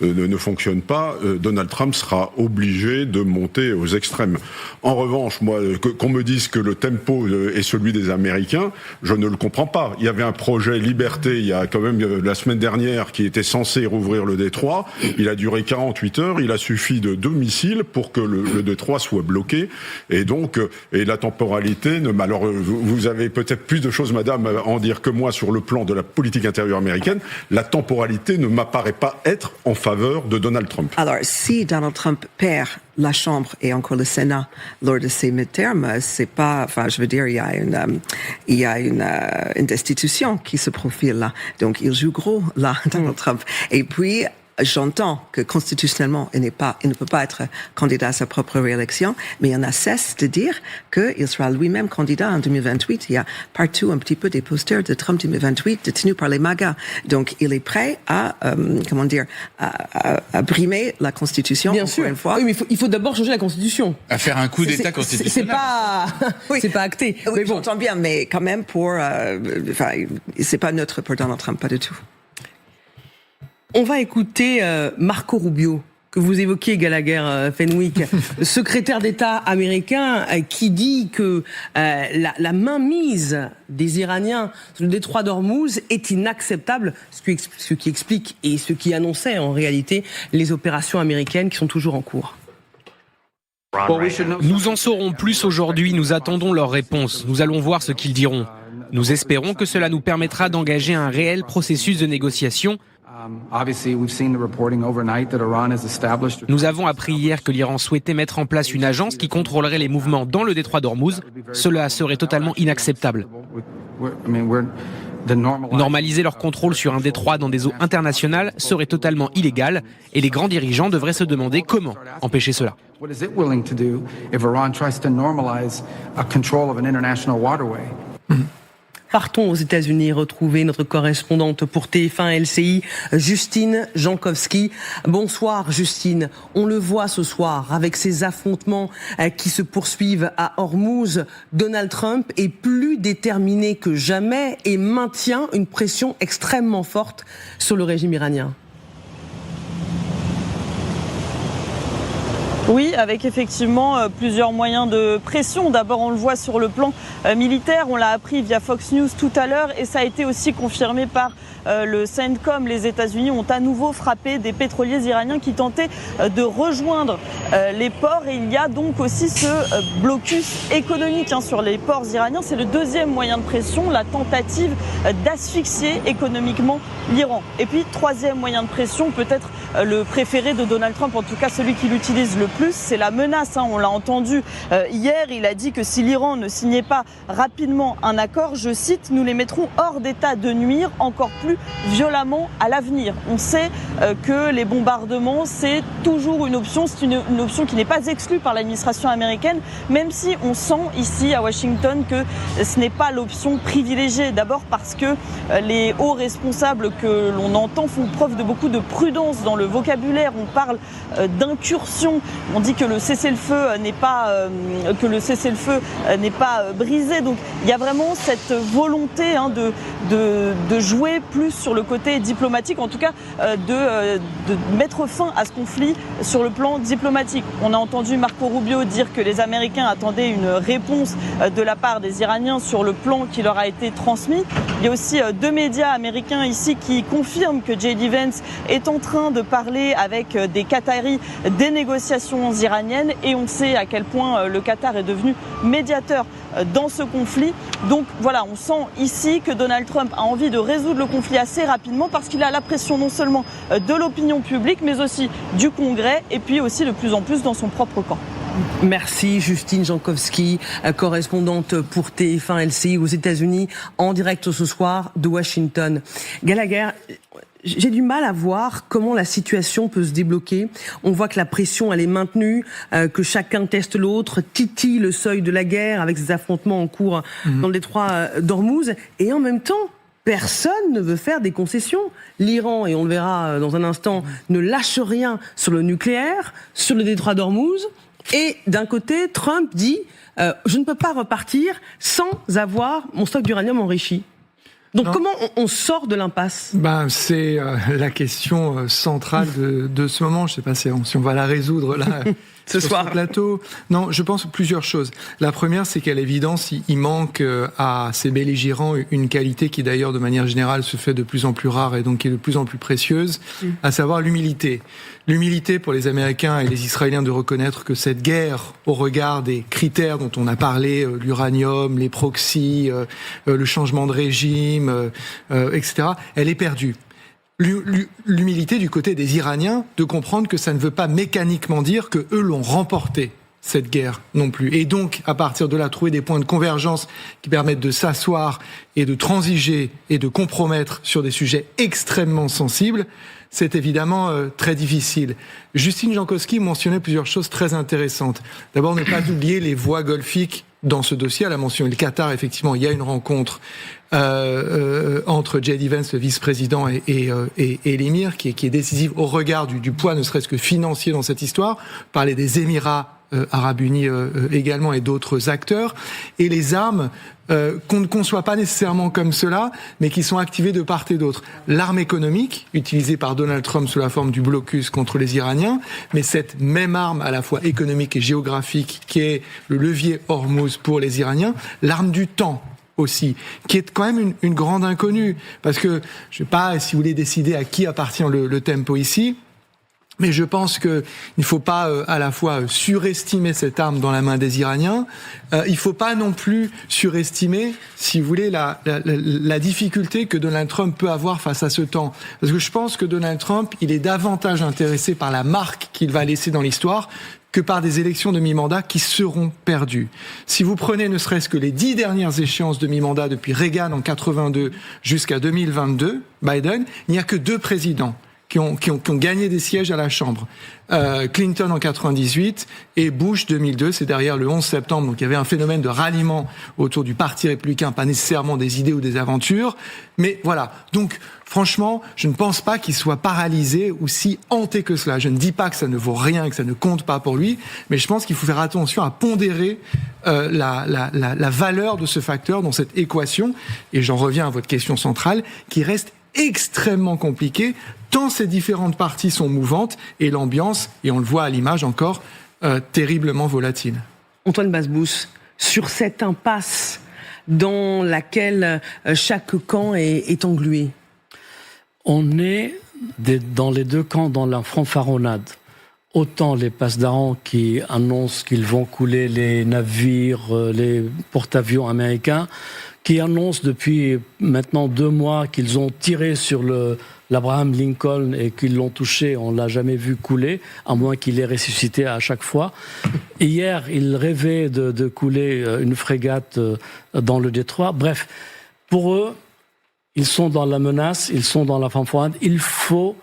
Speaker 5: ne fonctionnent pas, Donald Trump sera obligé de monter aux extrêmes. En revanche, moi, qu'on me dise que le tempo est celui des Américains, je ne le comprends pas. Il y avait un projet Liberté, il y a quand même la semaine dernière, qui était censé rouvrir le détroit. Il a duré 48 heures. Il a suffi de 2 missiles pour que le détroit soit bloqué. Et donc, la temporalité, alors vous avez peut-être plus de choses, madame, à en dire que moi sur le plan de la politique intérieure américaine. La temporalité ne m'apparaît pas être en faveur de Donald Trump.
Speaker 7: Alors, si Donald Trump perd la Chambre et encore le Sénat lors de ces midterms, c'est pas, enfin, je veux dire, il y a une destitution qui se profile là. Donc, il joue gros là, Donald Trump. Et puis, j'entends que constitutionnellement, il ne peut pas être candidat à sa propre réélection, mais il n'a cesse de dire qu'il sera lui-même candidat en 2028. Il y a partout un petit peu des posters de Trump 2028 détenus par les MAGA. Donc, il est prêt à, à brimer la Constitution.
Speaker 1: Bien sûr.
Speaker 7: Une fois.
Speaker 1: Oui, mais il faut d'abord changer la Constitution.
Speaker 3: À faire un coup d'État constitutionnel.
Speaker 1: C'est pas acté.
Speaker 7: Oui,
Speaker 1: mais bon.
Speaker 7: J'entends bien, mais quand même c'est pas neutre pour Donald Trump, pas du tout.
Speaker 1: On va écouter Marco Rubio, que vous évoquiez, Gallagher Fenwick, secrétaire d'État américain, qui dit que la mainmise des Iraniens sur le détroit d'Ormuz est inacceptable, ce qui explique et ce qui annonçait en réalité les opérations américaines qui sont toujours en cours.
Speaker 12: Nous en saurons plus aujourd'hui, nous attendons leur réponse, nous allons voir ce qu'ils diront. Nous espérons que cela nous permettra d'engager un réel processus de négociation. Nous avons appris hier que l'Iran souhaitait mettre en place une agence qui contrôlerait les mouvements dans le détroit d'Ormuz. Cela serait totalement inacceptable. Normaliser leur contrôle sur un détroit dans des eaux internationales serait totalement illégal et les grands dirigeants devraient se demander comment empêcher cela.
Speaker 1: Partons aux États-Unis retrouver notre correspondante pour TF1 LCI, Justine Jankowski. Bonsoir Justine. On le voit ce soir avec ces affrontements qui se poursuivent à Ormuz. Donald Trump est plus déterminé que jamais et maintient une pression extrêmement forte sur le régime iranien.
Speaker 9: Oui, avec effectivement plusieurs moyens de pression. D'abord, on le voit sur le plan militaire. On l'a appris via Fox News tout à l'heure et ça a été aussi confirmé par le CENTCOM. Les États-Unis ont à nouveau frappé des pétroliers iraniens qui tentaient de rejoindre les ports. Et il y a donc aussi ce blocus économique sur les ports iraniens. C'est le deuxième moyen de pression, la tentative d'asphyxier économiquement l'Iran. Et puis, troisième moyen de pression, peut-être le préféré de Donald Trump, en tout cas celui qu'il utilise le plus, c'est la menace. On l'a entendu hier, il a dit que si l'Iran ne signait pas rapidement un accord, je cite, nous les mettrons hors d'état de nuire encore plus violemment à l'avenir. On sait que les bombardements, c'est toujours une option, c'est une option qui n'est pas exclue par l'administration américaine, même si on sent ici à Washington que ce n'est pas l'option privilégiée. D'abord parce que les hauts responsables que l'on entend font preuve de beaucoup de prudence dans
Speaker 13: dans le vocabulaire, on parle d'incursion. On dit que le cessez-le-feu n'est pas brisé. Donc il y a vraiment cette volonté de jouer plus sur le côté diplomatique, en tout cas de mettre fin à ce conflit sur le plan diplomatique. On a entendu Marco Rubio dire que les Américains attendaient une réponse de la part des Iraniens sur le plan qui leur a été transmis. Il y a aussi 2 médias américains ici qui confirment que J.D. Vance est en train de parler avec des Qataris des négociations iraniennes, et on sait à quel point le Qatar est devenu médiateur dans ce conflit. Donc voilà, on sent ici que Donald Trump a envie de résoudre le conflit assez rapidement parce qu'il a la pression non seulement de l'opinion publique mais aussi du Congrès et puis aussi de plus en plus dans son propre camp.
Speaker 1: Merci Justine Jankowski, correspondante pour TF1 LCI aux États-Unis, en direct ce soir de Washington. Gallagher, j'ai du mal à voir comment la situation peut se débloquer. On voit que la pression, elle est maintenue, que chacun teste l'autre, titille le seuil de la guerre avec ces affrontements en cours dans le détroit d'Ormuz. Et en même temps, personne ne veut faire des concessions. L'Iran, et on le verra dans un instant, ne lâche rien sur le nucléaire, sur le détroit d'Ormuz. Et d'un côté, Trump dit je ne peux pas repartir sans avoir mon stock d'uranium enrichi. Donc comment on sort de l'impasse ?
Speaker 6: C'est la question centrale de ce moment. Je ne sais pas si on va la résoudre là
Speaker 1: ce soir
Speaker 6: sur ce plateau. Non, je pense plusieurs choses. La première, c'est qu'à l'évidence, il manque à ces belligérants une qualité qui d'ailleurs de manière générale se fait de plus en plus rare et donc qui est de plus en plus précieuse, à savoir l'humilité. L'humilité pour les Américains et les Israéliens de reconnaître que cette guerre, au regard des critères dont on a parlé, l'uranium, les proxys, le changement de régime, etc., elle est perdue. L'humilité du côté des Iraniens de comprendre que ça ne veut pas mécaniquement dire que eux l'ont remporté, cette guerre non plus. Et donc, à partir de là, trouver des points de convergence qui permettent de s'asseoir et de transiger et de compromettre sur des sujets extrêmement sensibles, c'est évidemment très difficile. Justine Jankowski mentionnait plusieurs choses très intéressantes. D'abord, ne pas oublier les voies golfiques dans ce dossier. Elle a mentionné le Qatar. Effectivement, il y a une rencontre entre J.D. Vance, le vice-président, et l'émir, qui est décisive au regard du poids, ne serait-ce que financier dans cette histoire. Parler des Émirats Arabes Unis également et d'autres acteurs. Et les armes qu'on ne conçoit pas nécessairement comme cela, mais qui sont activées de part et d'autre. L'arme économique, utilisée par Donald Trump sous la forme du blocus contre les Iraniens, mais cette même arme à la fois économique et géographique, qui est le levier Hormuz pour les Iraniens, l'arme du temps aussi, qui est quand même une grande inconnue, parce que je ne sais pas si vous voulez décider à qui appartient le tempo ici, mais je pense que il ne faut pas à la fois surestimer cette arme dans la main des Iraniens. Il ne faut pas non plus surestimer, si vous voulez, la difficulté que Donald Trump peut avoir face à ce temps. Parce que je pense que Donald Trump, il est davantage intéressé par la marque qu'il va laisser dans l'histoire que par des élections de mi-mandat qui seront perdues. Si vous prenez ne serait-ce que les 10 dernières échéances de mi-mandat depuis Reagan en 82 jusqu'à 2022, Biden, il n'y a que 2 présidents qui ont gagné des sièges à la Chambre. Clinton en 98 et Bush 2002, c'est derrière le 11 septembre. Donc il y avait un phénomène de ralliement autour du Parti républicain, pas nécessairement des idées ou des aventures. Mais voilà. Donc franchement, je ne pense pas qu'il soit paralysé ou si hanté que cela. Je ne dis pas que ça ne vaut rien, que ça ne compte pas pour lui, mais je pense qu'il faut faire attention à pondérer la valeur de ce facteur dans cette équation. Et j'en reviens à votre question centrale, qui reste extrêmement compliqué, tant ces différentes parties sont mouvantes et l'ambiance, et on le voit à l'image encore, terriblement volatile.
Speaker 1: Antoine Basbous, sur cette impasse dans laquelle chaque camp est englué.
Speaker 10: On est dans les 2 camps dans la fanfaronnade. Autant les passedarans qui annoncent qu'ils vont couler les navires, les porte-avions américains, qui annoncent depuis maintenant 2 mois qu'ils ont tiré sur l'Abraham Lincoln et qu'ils l'ont touché, on ne l'a jamais vu couler, à moins qu'il ait ressuscité à chaque fois. Hier, ils rêvaient de couler une frégate dans le détroit. Bref, pour eux, ils sont dans la menace, ils sont dans la fanfaronnade. Il faut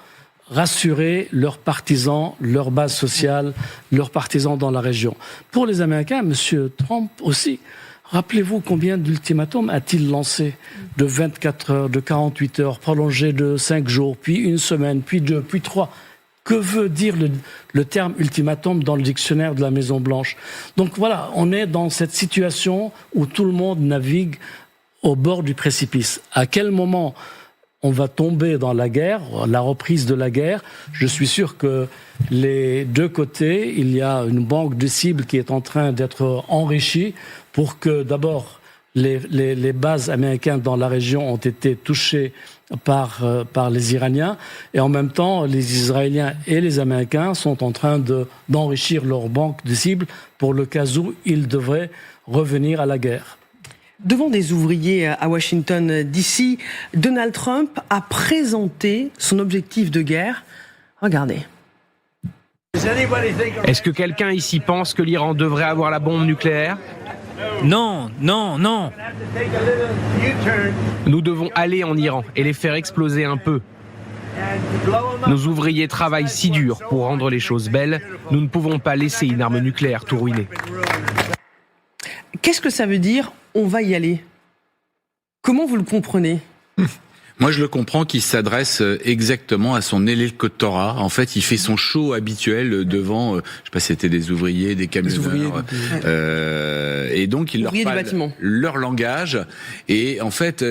Speaker 10: rassurer leurs partisans, leur base sociale, leurs partisans dans la région. Pour les Américains, M. Trump aussi, rappelez-vous combien d'ultimatums a-t-il lancé ? De 24 heures, de 48 heures, prolongé de 5 jours, puis 1 semaine, puis 2, puis 3. Que veut dire le terme ultimatum dans le dictionnaire de la Maison-Blanche? Donc voilà, on est dans cette situation où tout le monde navigue au bord du précipice. À quel moment on va tomber dans la guerre, la reprise de la guerre? Je suis sûr que les deux côtés, il y a une banque de cibles qui est en train d'être enrichie pour que d'abord les bases américaines dans la région ont été touchées par les Iraniens, et en même temps les Israéliens et les Américains sont en train d'enrichir leur banque de cibles pour le cas où ils devraient revenir à la guerre.
Speaker 1: Devant des ouvriers à Washington DC, Donald Trump a présenté son objectif de guerre. Regardez.
Speaker 12: Est-ce que quelqu'un ici pense que l'Iran devrait avoir la bombe nucléaire?
Speaker 14: Non, non, non.
Speaker 12: Nous devons aller en Iran et les faire exploser un peu. Nos ouvriers travaillent si dur pour rendre les choses belles, nous ne pouvons pas laisser une arme nucléaire tout ruiner.
Speaker 1: Qu'est-ce que ça veut dire, on va y aller? Comment vous le comprenez?
Speaker 3: Moi, je le comprends qu'il s'adresse exactement à son électorat. En fait, il fait son show habituel devant, je sais pas si c'était des ouvriers, des camionneurs, et donc il leur parle leur langage. Et en fait,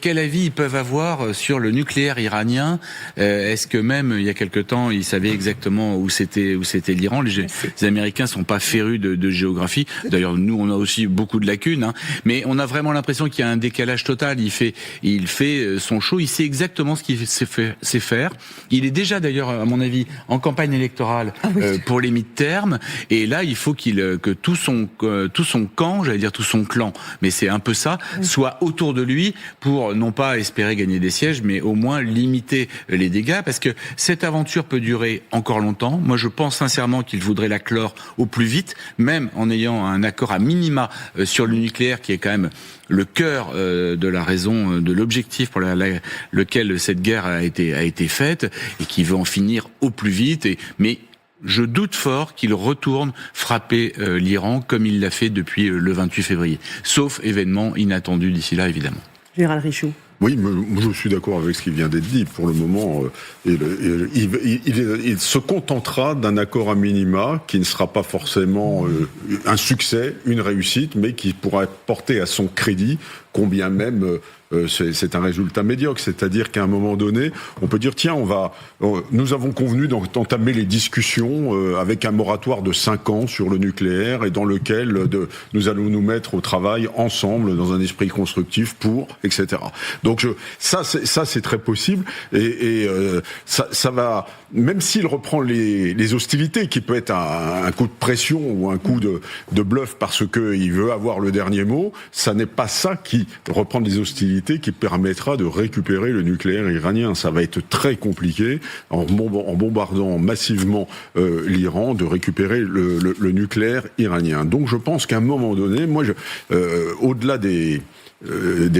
Speaker 3: quel avis ils peuvent avoir sur le nucléaire iranien? Est-ce que même il y a quelque temps, ils savaient exactement où c'était l'Iran? Les Américains sont pas férus de géographie. D'ailleurs, nous, on a aussi beaucoup de lacunes, hein. Mais on a vraiment l'impression qu'il y a un décalage total. Il fait son show, il sait exactement ce qu'il sait faire. Il est déjà d'ailleurs, à mon avis, en campagne électorale pour les mi-termes. Et là, il faut que tout son camp, j'allais dire tout son clan, mais c'est un peu ça, soit autour de lui pour non pas espérer gagner des sièges, mais au moins limiter les dégâts, parce que cette aventure peut durer encore longtemps. Moi, je pense sincèrement qu'il voudrait la clore au plus vite, même en ayant un accord à minima sur le nucléaire, qui est quand même le cœur de la raison, de l'objectif pour lequel cette guerre a été faite, et qui veut en finir au plus vite. Mais je doute fort qu'il retourne frapper l'Iran comme il l'a fait depuis le 28 février. Sauf événement inattendu d'ici là, évidemment.
Speaker 1: Général Richoud.
Speaker 5: Oui, moi je suis d'accord avec ce qui vient d'être dit. Pour le moment, il se contentera d'un accord à minima qui ne sera pas forcément un succès, une réussite, mais qui pourra porter à son crédit, combien même c'est un résultat médiocre. C'est-à-dire qu'à un moment donné, on peut dire tiens, nous avons convenu d'entamer les discussions avec un moratoire de 5 ans sur le nucléaire, et dans lequel nous allons nous mettre au travail ensemble dans un esprit constructif etc. Donc ça c'est très possible, et ça va, même s'il reprend les hostilités, qui peut être un coup de pression ou un coup de bluff parce que il veut avoir le dernier mot, ça n'est pas ça qui reprend les hostilités qui permettra de récupérer le nucléaire iranien. Ça va être très compliqué, en bombardant massivement l'Iran, de récupérer le nucléaire iranien. Donc je pense qu'à un moment donné, au-delà des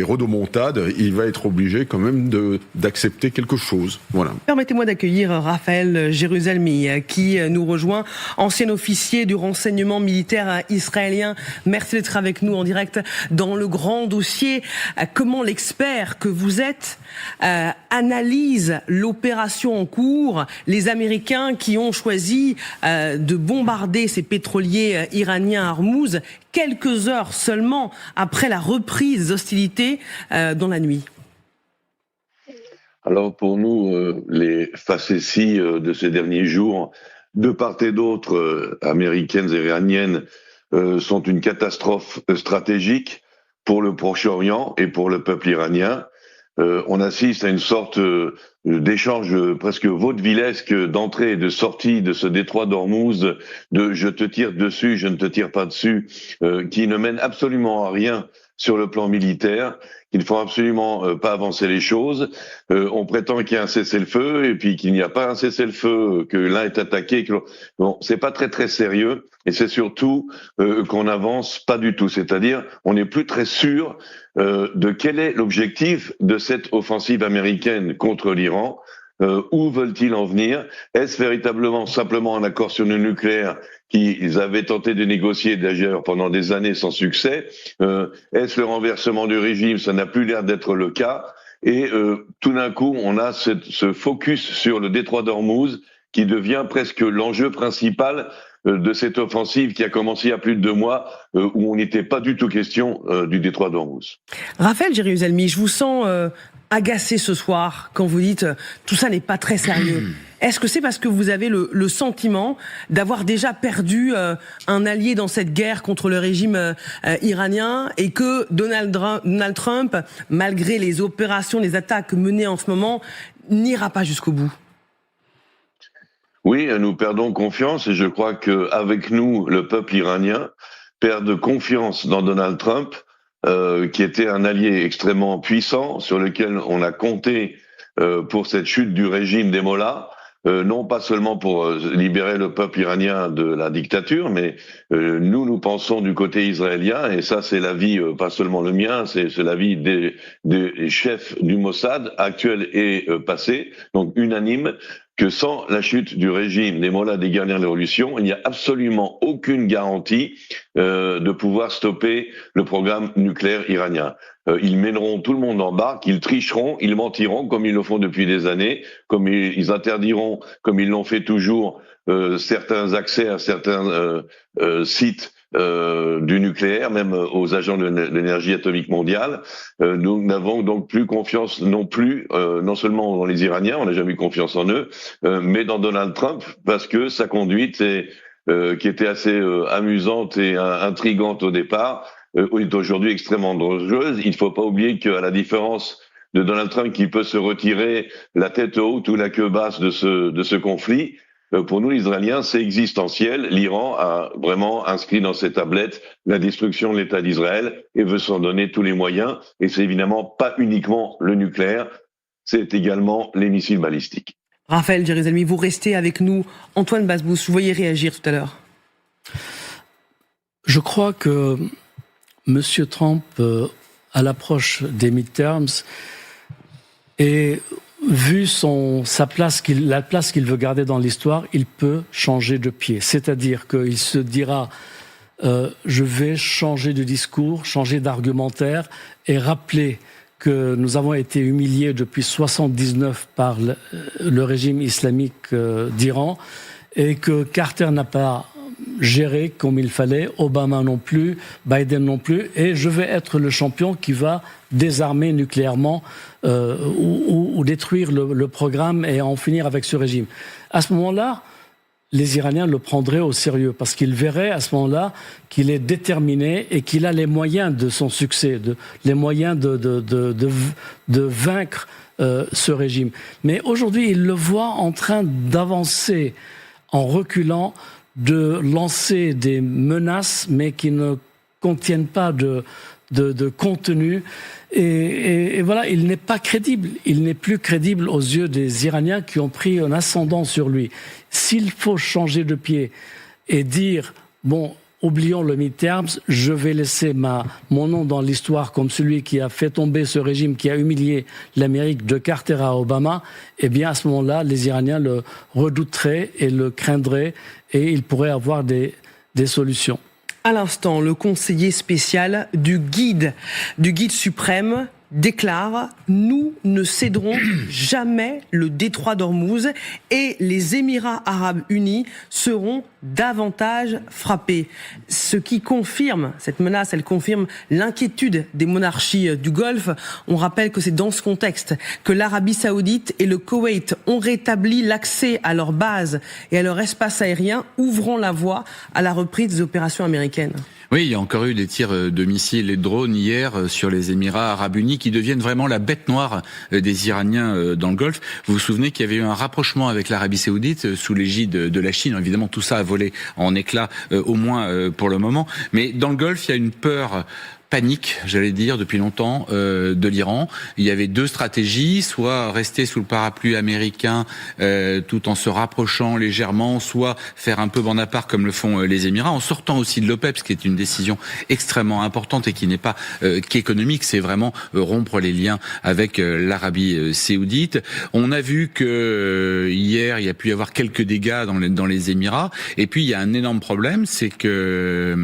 Speaker 5: rodomontades, il va être obligé quand même d'accepter quelque chose. Voilà.
Speaker 1: Permettez-moi d'accueillir Raphaël Jérusalemi, qui nous rejoint, ancien officier du renseignement militaire israélien. Merci d'être avec nous en direct dans le grand dossier. Comment l'expert que vous êtes analyse l'opération en cours, les Américains qui ont choisi de bombarder ces pétroliers iraniens à Hormuz quelques heures seulement après la reprise des hostilités dans la nuit?
Speaker 15: Alors pour nous, les facéties de ces derniers jours, de part et d'autre, américaines et iraniennes, sont une catastrophe stratégique pour le Proche-Orient et pour le peuple iranien. On assiste à une sorte d'échange presque vaudevillesque d'entrée et de sortie de ce détroit d'Ormuz, de je te tire dessus, je ne te tire pas dessus, qui ne mène absolument à rien sur le plan militaire, qu'il ne faut absolument pas avancer les choses. On prétend qu'il y a un cessez-le-feu, et puis qu'il n'y a pas un cessez-le-feu, que l'un est attaqué, que l'autre... Bon, c'est pas très très sérieux, et c'est surtout qu'on n'avance pas du tout. C'est-à-dire, on n'est plus très sûr de quel est l'objectif de cette offensive américaine contre l'Iran. Où veulent-ils en venir? Est-ce véritablement simplement un accord sur le nucléaire qu'ils avaient tenté de négocier d'ailleurs pendant des années sans succès? Est-ce le renversement du régime? Ça n'a plus l'air d'être le cas. Et tout d'un coup, on a ce focus sur le détroit d'Ormuz qui devient presque l'enjeu principal de cette offensive qui a commencé il y a plus de 2 mois, où on n'était pas du tout question du détroit d'Ormuz.
Speaker 1: Raphaël Jérusalemi, je vous sens agacé ce soir quand vous dites tout ça n'est pas très sérieux. Est-ce que c'est parce que vous avez le sentiment d'avoir déjà perdu un allié dans cette guerre contre le régime iranien et que Donald Trump, malgré les opérations, les attaques menées en ce moment, n'ira pas jusqu'au bout?
Speaker 15: Oui, nous perdons confiance et je crois qu'avec nous, le peuple iranien perd confiance dans Donald Trump, qui était un allié extrêmement puissant sur lequel on a compté pour cette chute du régime des mollahs, non pas seulement pour libérer le peuple iranien de la dictature, mais nous pensons du côté israélien, et ça c'est l'avis, pas seulement le mien, c'est l'avis des chefs du Mossad, actuels et passés, donc unanime, que sans la chute du régime des mollahs des guerriers de la Révolution, il n'y a absolument aucune garantie de pouvoir stopper le programme nucléaire iranien. Ils mèneront tout le monde en barque, ils tricheront, ils mentiront comme ils le font depuis des années, comme ils interdiront, comme ils l'ont fait toujours, certains accès à certains sites du nucléaire, même aux agents de l'énergie atomique mondiale. Nous n'avons donc plus confiance non plus, non seulement dans les Iraniens, on n'a jamais eu confiance en eux, mais dans Donald Trump, parce que sa conduite, qui était assez amusante et intrigante au départ, est aujourd'hui extrêmement dangereuse. Il ne faut pas oublier qu'à la différence de Donald Trump qui peut se retirer la tête haute ou la queue basse de ce conflit, pour nous, les Israéliens, c'est existentiel. L'Iran a vraiment inscrit dans ses tablettes la destruction de l'État d'Israël et veut s'en donner tous les moyens. Et c'est évidemment pas uniquement le nucléaire, c'est également les missiles balistiques.
Speaker 1: Raphaël Jérusalemi, vous restez avec nous. Antoine Basbous, vous voyez réagir tout à l'heure.
Speaker 10: Je crois que M. Trump, à l'approche des midterms, et vu la place qu'il veut garder dans l'histoire, il peut changer de pied. C'est-à-dire qu'il se dira je vais changer de discours, changer d'argumentaire et rappeler que nous avons été humiliés depuis 1979 par le régime islamique d'Iran et que Carter n'a pas géré comme il fallait, Obama non plus, Biden non plus, et je vais être le champion qui va désarmer nucléairement ou détruire le programme et en finir avec ce régime. À ce moment-là, les Iraniens le prendraient au sérieux parce qu'ils verraient à ce moment-là qu'il est déterminé et qu'il a les moyens de son succès, les moyens de vaincre ce régime. Mais aujourd'hui, ils le voient en train d'avancer en reculant, de lancer des menaces, mais qui ne contiennent pas de contenu. Et voilà, il n'est pas crédible. Il n'est plus crédible aux yeux des Iraniens qui ont pris un ascendant sur lui. S'il faut changer de pied et dire, bon, oublions le midterms, je vais laisser mon nom dans l'histoire comme celui qui a fait tomber ce régime, qui a humilié l'Amérique de Carter à Obama, eh bien à ce moment-là, les Iraniens le redouteraient et le craindraient et ils pourraient avoir des solutions.
Speaker 1: À l'instant, le conseiller spécial du guide suprême déclare « Nous ne céderons jamais le détroit d'Ormuz et les Émirats arabes unis seront davantage frappés ». Ce qui confirme, cette menace, elle confirme l'inquiétude des monarchies du Golfe. On rappelle que c'est dans ce contexte que l'Arabie saoudite et le Koweït ont rétabli l'accès à leurs bases et à leur espace aérien, ouvrant la voie à la reprise des opérations américaines.
Speaker 3: Oui, il y a encore eu des tirs de missiles et de drones hier sur les Émirats arabes unis qui deviennent vraiment la bête noire des Iraniens dans le Golfe. Vous vous souvenez qu'il y avait eu un rapprochement avec l'Arabie saoudite sous l'égide de la Chine. Évidemment, tout ça a volé en éclats, au moins pour le moment. Mais dans le Golfe, il y a une peur panique, j'allais dire, depuis longtemps de l'Iran. Il y avait 2 stratégies, soit rester sous le parapluie américain tout en se rapprochant légèrement, soit faire un peu bande à part comme le font les Émirats, en sortant aussi de l'OPEP, ce qui est une décision extrêmement importante et qui n'est pas qu'économique, c'est vraiment rompre les liens avec l'Arabie saoudite. On a vu que hier, il y a pu y avoir quelques dégâts dans les Émirats, et puis il y a un énorme problème, c'est que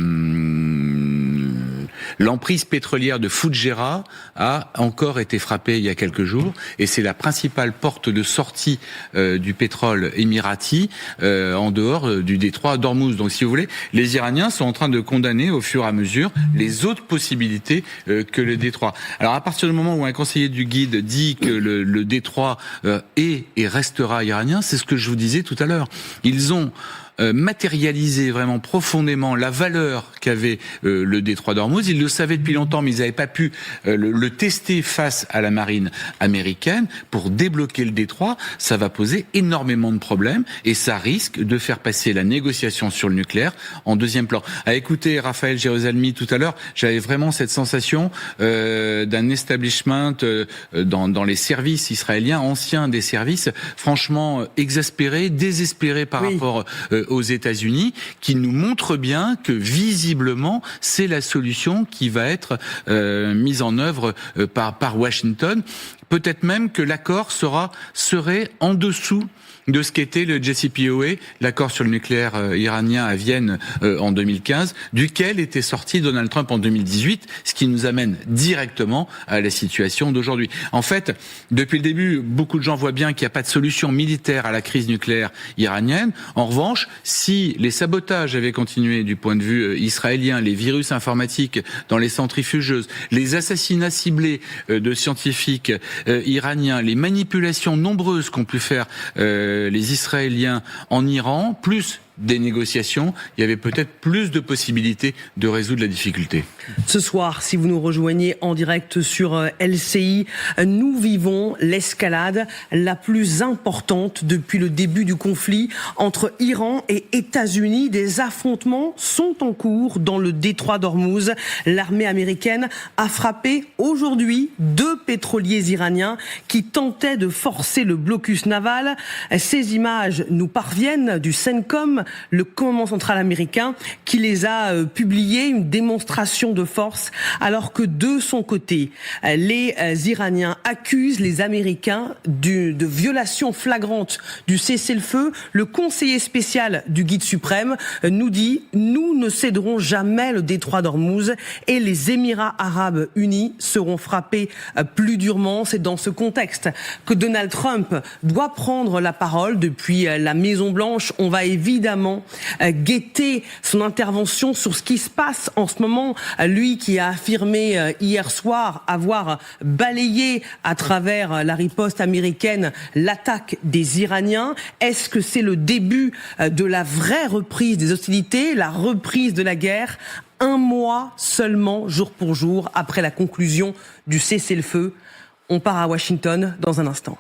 Speaker 3: L'emprise pétrolière de Fujairah a encore été frappée il y a quelques jours, et c'est la principale porte de sortie du pétrole émirati en dehors du détroit d'Ormuz. Donc si vous voulez, les Iraniens sont en train de condamner au fur et à mesure les autres possibilités que le détroit. Alors à partir du moment où un conseiller du guide dit que le détroit est et restera iranien, c'est ce que je vous disais tout à l'heure. Ils ont matérialiser vraiment profondément la valeur qu'avait le détroit d'Ormuz. Ils le savaient depuis longtemps, mais ils n'avaient pas pu le tester face à la marine américaine. Pour débloquer le détroit, ça va poser énormément de problèmes et ça risque de faire passer la négociation sur le nucléaire en deuxième plan. À écouter Raphaël Jérusalemi tout à l'heure, j'avais vraiment cette sensation d'un establishment dans les services israéliens, anciens des services, franchement exaspéré, désespéré par rapport aux États-Unis, qui nous montre bien que visiblement c'est la solution qui va être mise en œuvre par Washington. Peut-être même que l'accord serait en dessous de ce qu'était le JCPOA, l'accord sur le nucléaire iranien à Vienne en 2015, duquel était sorti Donald Trump en 2018, ce qui nous amène directement à la situation d'aujourd'hui. En fait, depuis le début, beaucoup de gens voient bien qu'il n'y a pas de solution militaire à la crise nucléaire iranienne. En revanche, si les sabotages avaient continué du point de vue israélien, les virus informatiques dans les centrifugeuses, les assassinats ciblés de scientifiques iraniens, les manipulations nombreuses qu'ont pu faire les Israéliens en Iran, plus des négociations, il y avait peut-être plus de possibilités de résoudre la difficulté.
Speaker 1: Ce soir, si vous nous rejoignez en direct sur LCI, nous vivons l'escalade la plus importante depuis le début du conflit entre Iran et États-Unis. Des affrontements sont en cours dans le détroit d'Ormuz. L'armée américaine a frappé aujourd'hui 2 pétroliers iraniens qui tentaient de forcer le blocus naval. Ces images nous parviennent du CENTCOM, le commandement central américain, qui les a publiées, une démonstration de force, alors que de son côté, les Iraniens accusent les Américains de violation flagrante du cessez-le-feu. Le conseiller spécial du guide suprême nous dit « Nous ne céderons jamais le détroit d'Ormuz et les Émirats arabes unis seront frappés plus durement ». C'est dans ce contexte que Donald Trump doit prendre la parole depuis la Maison-Blanche. On va évidemment guetter son intervention sur ce qui se passe en ce moment. Lui qui a affirmé hier soir avoir balayé à travers la riposte américaine l'attaque des Iraniens. Est-ce que c'est le début de la vraie reprise des hostilités, la reprise de la guerre, 1 mois seulement, jour pour jour, après la conclusion du cessez-le-feu? On part à Washington dans un instant.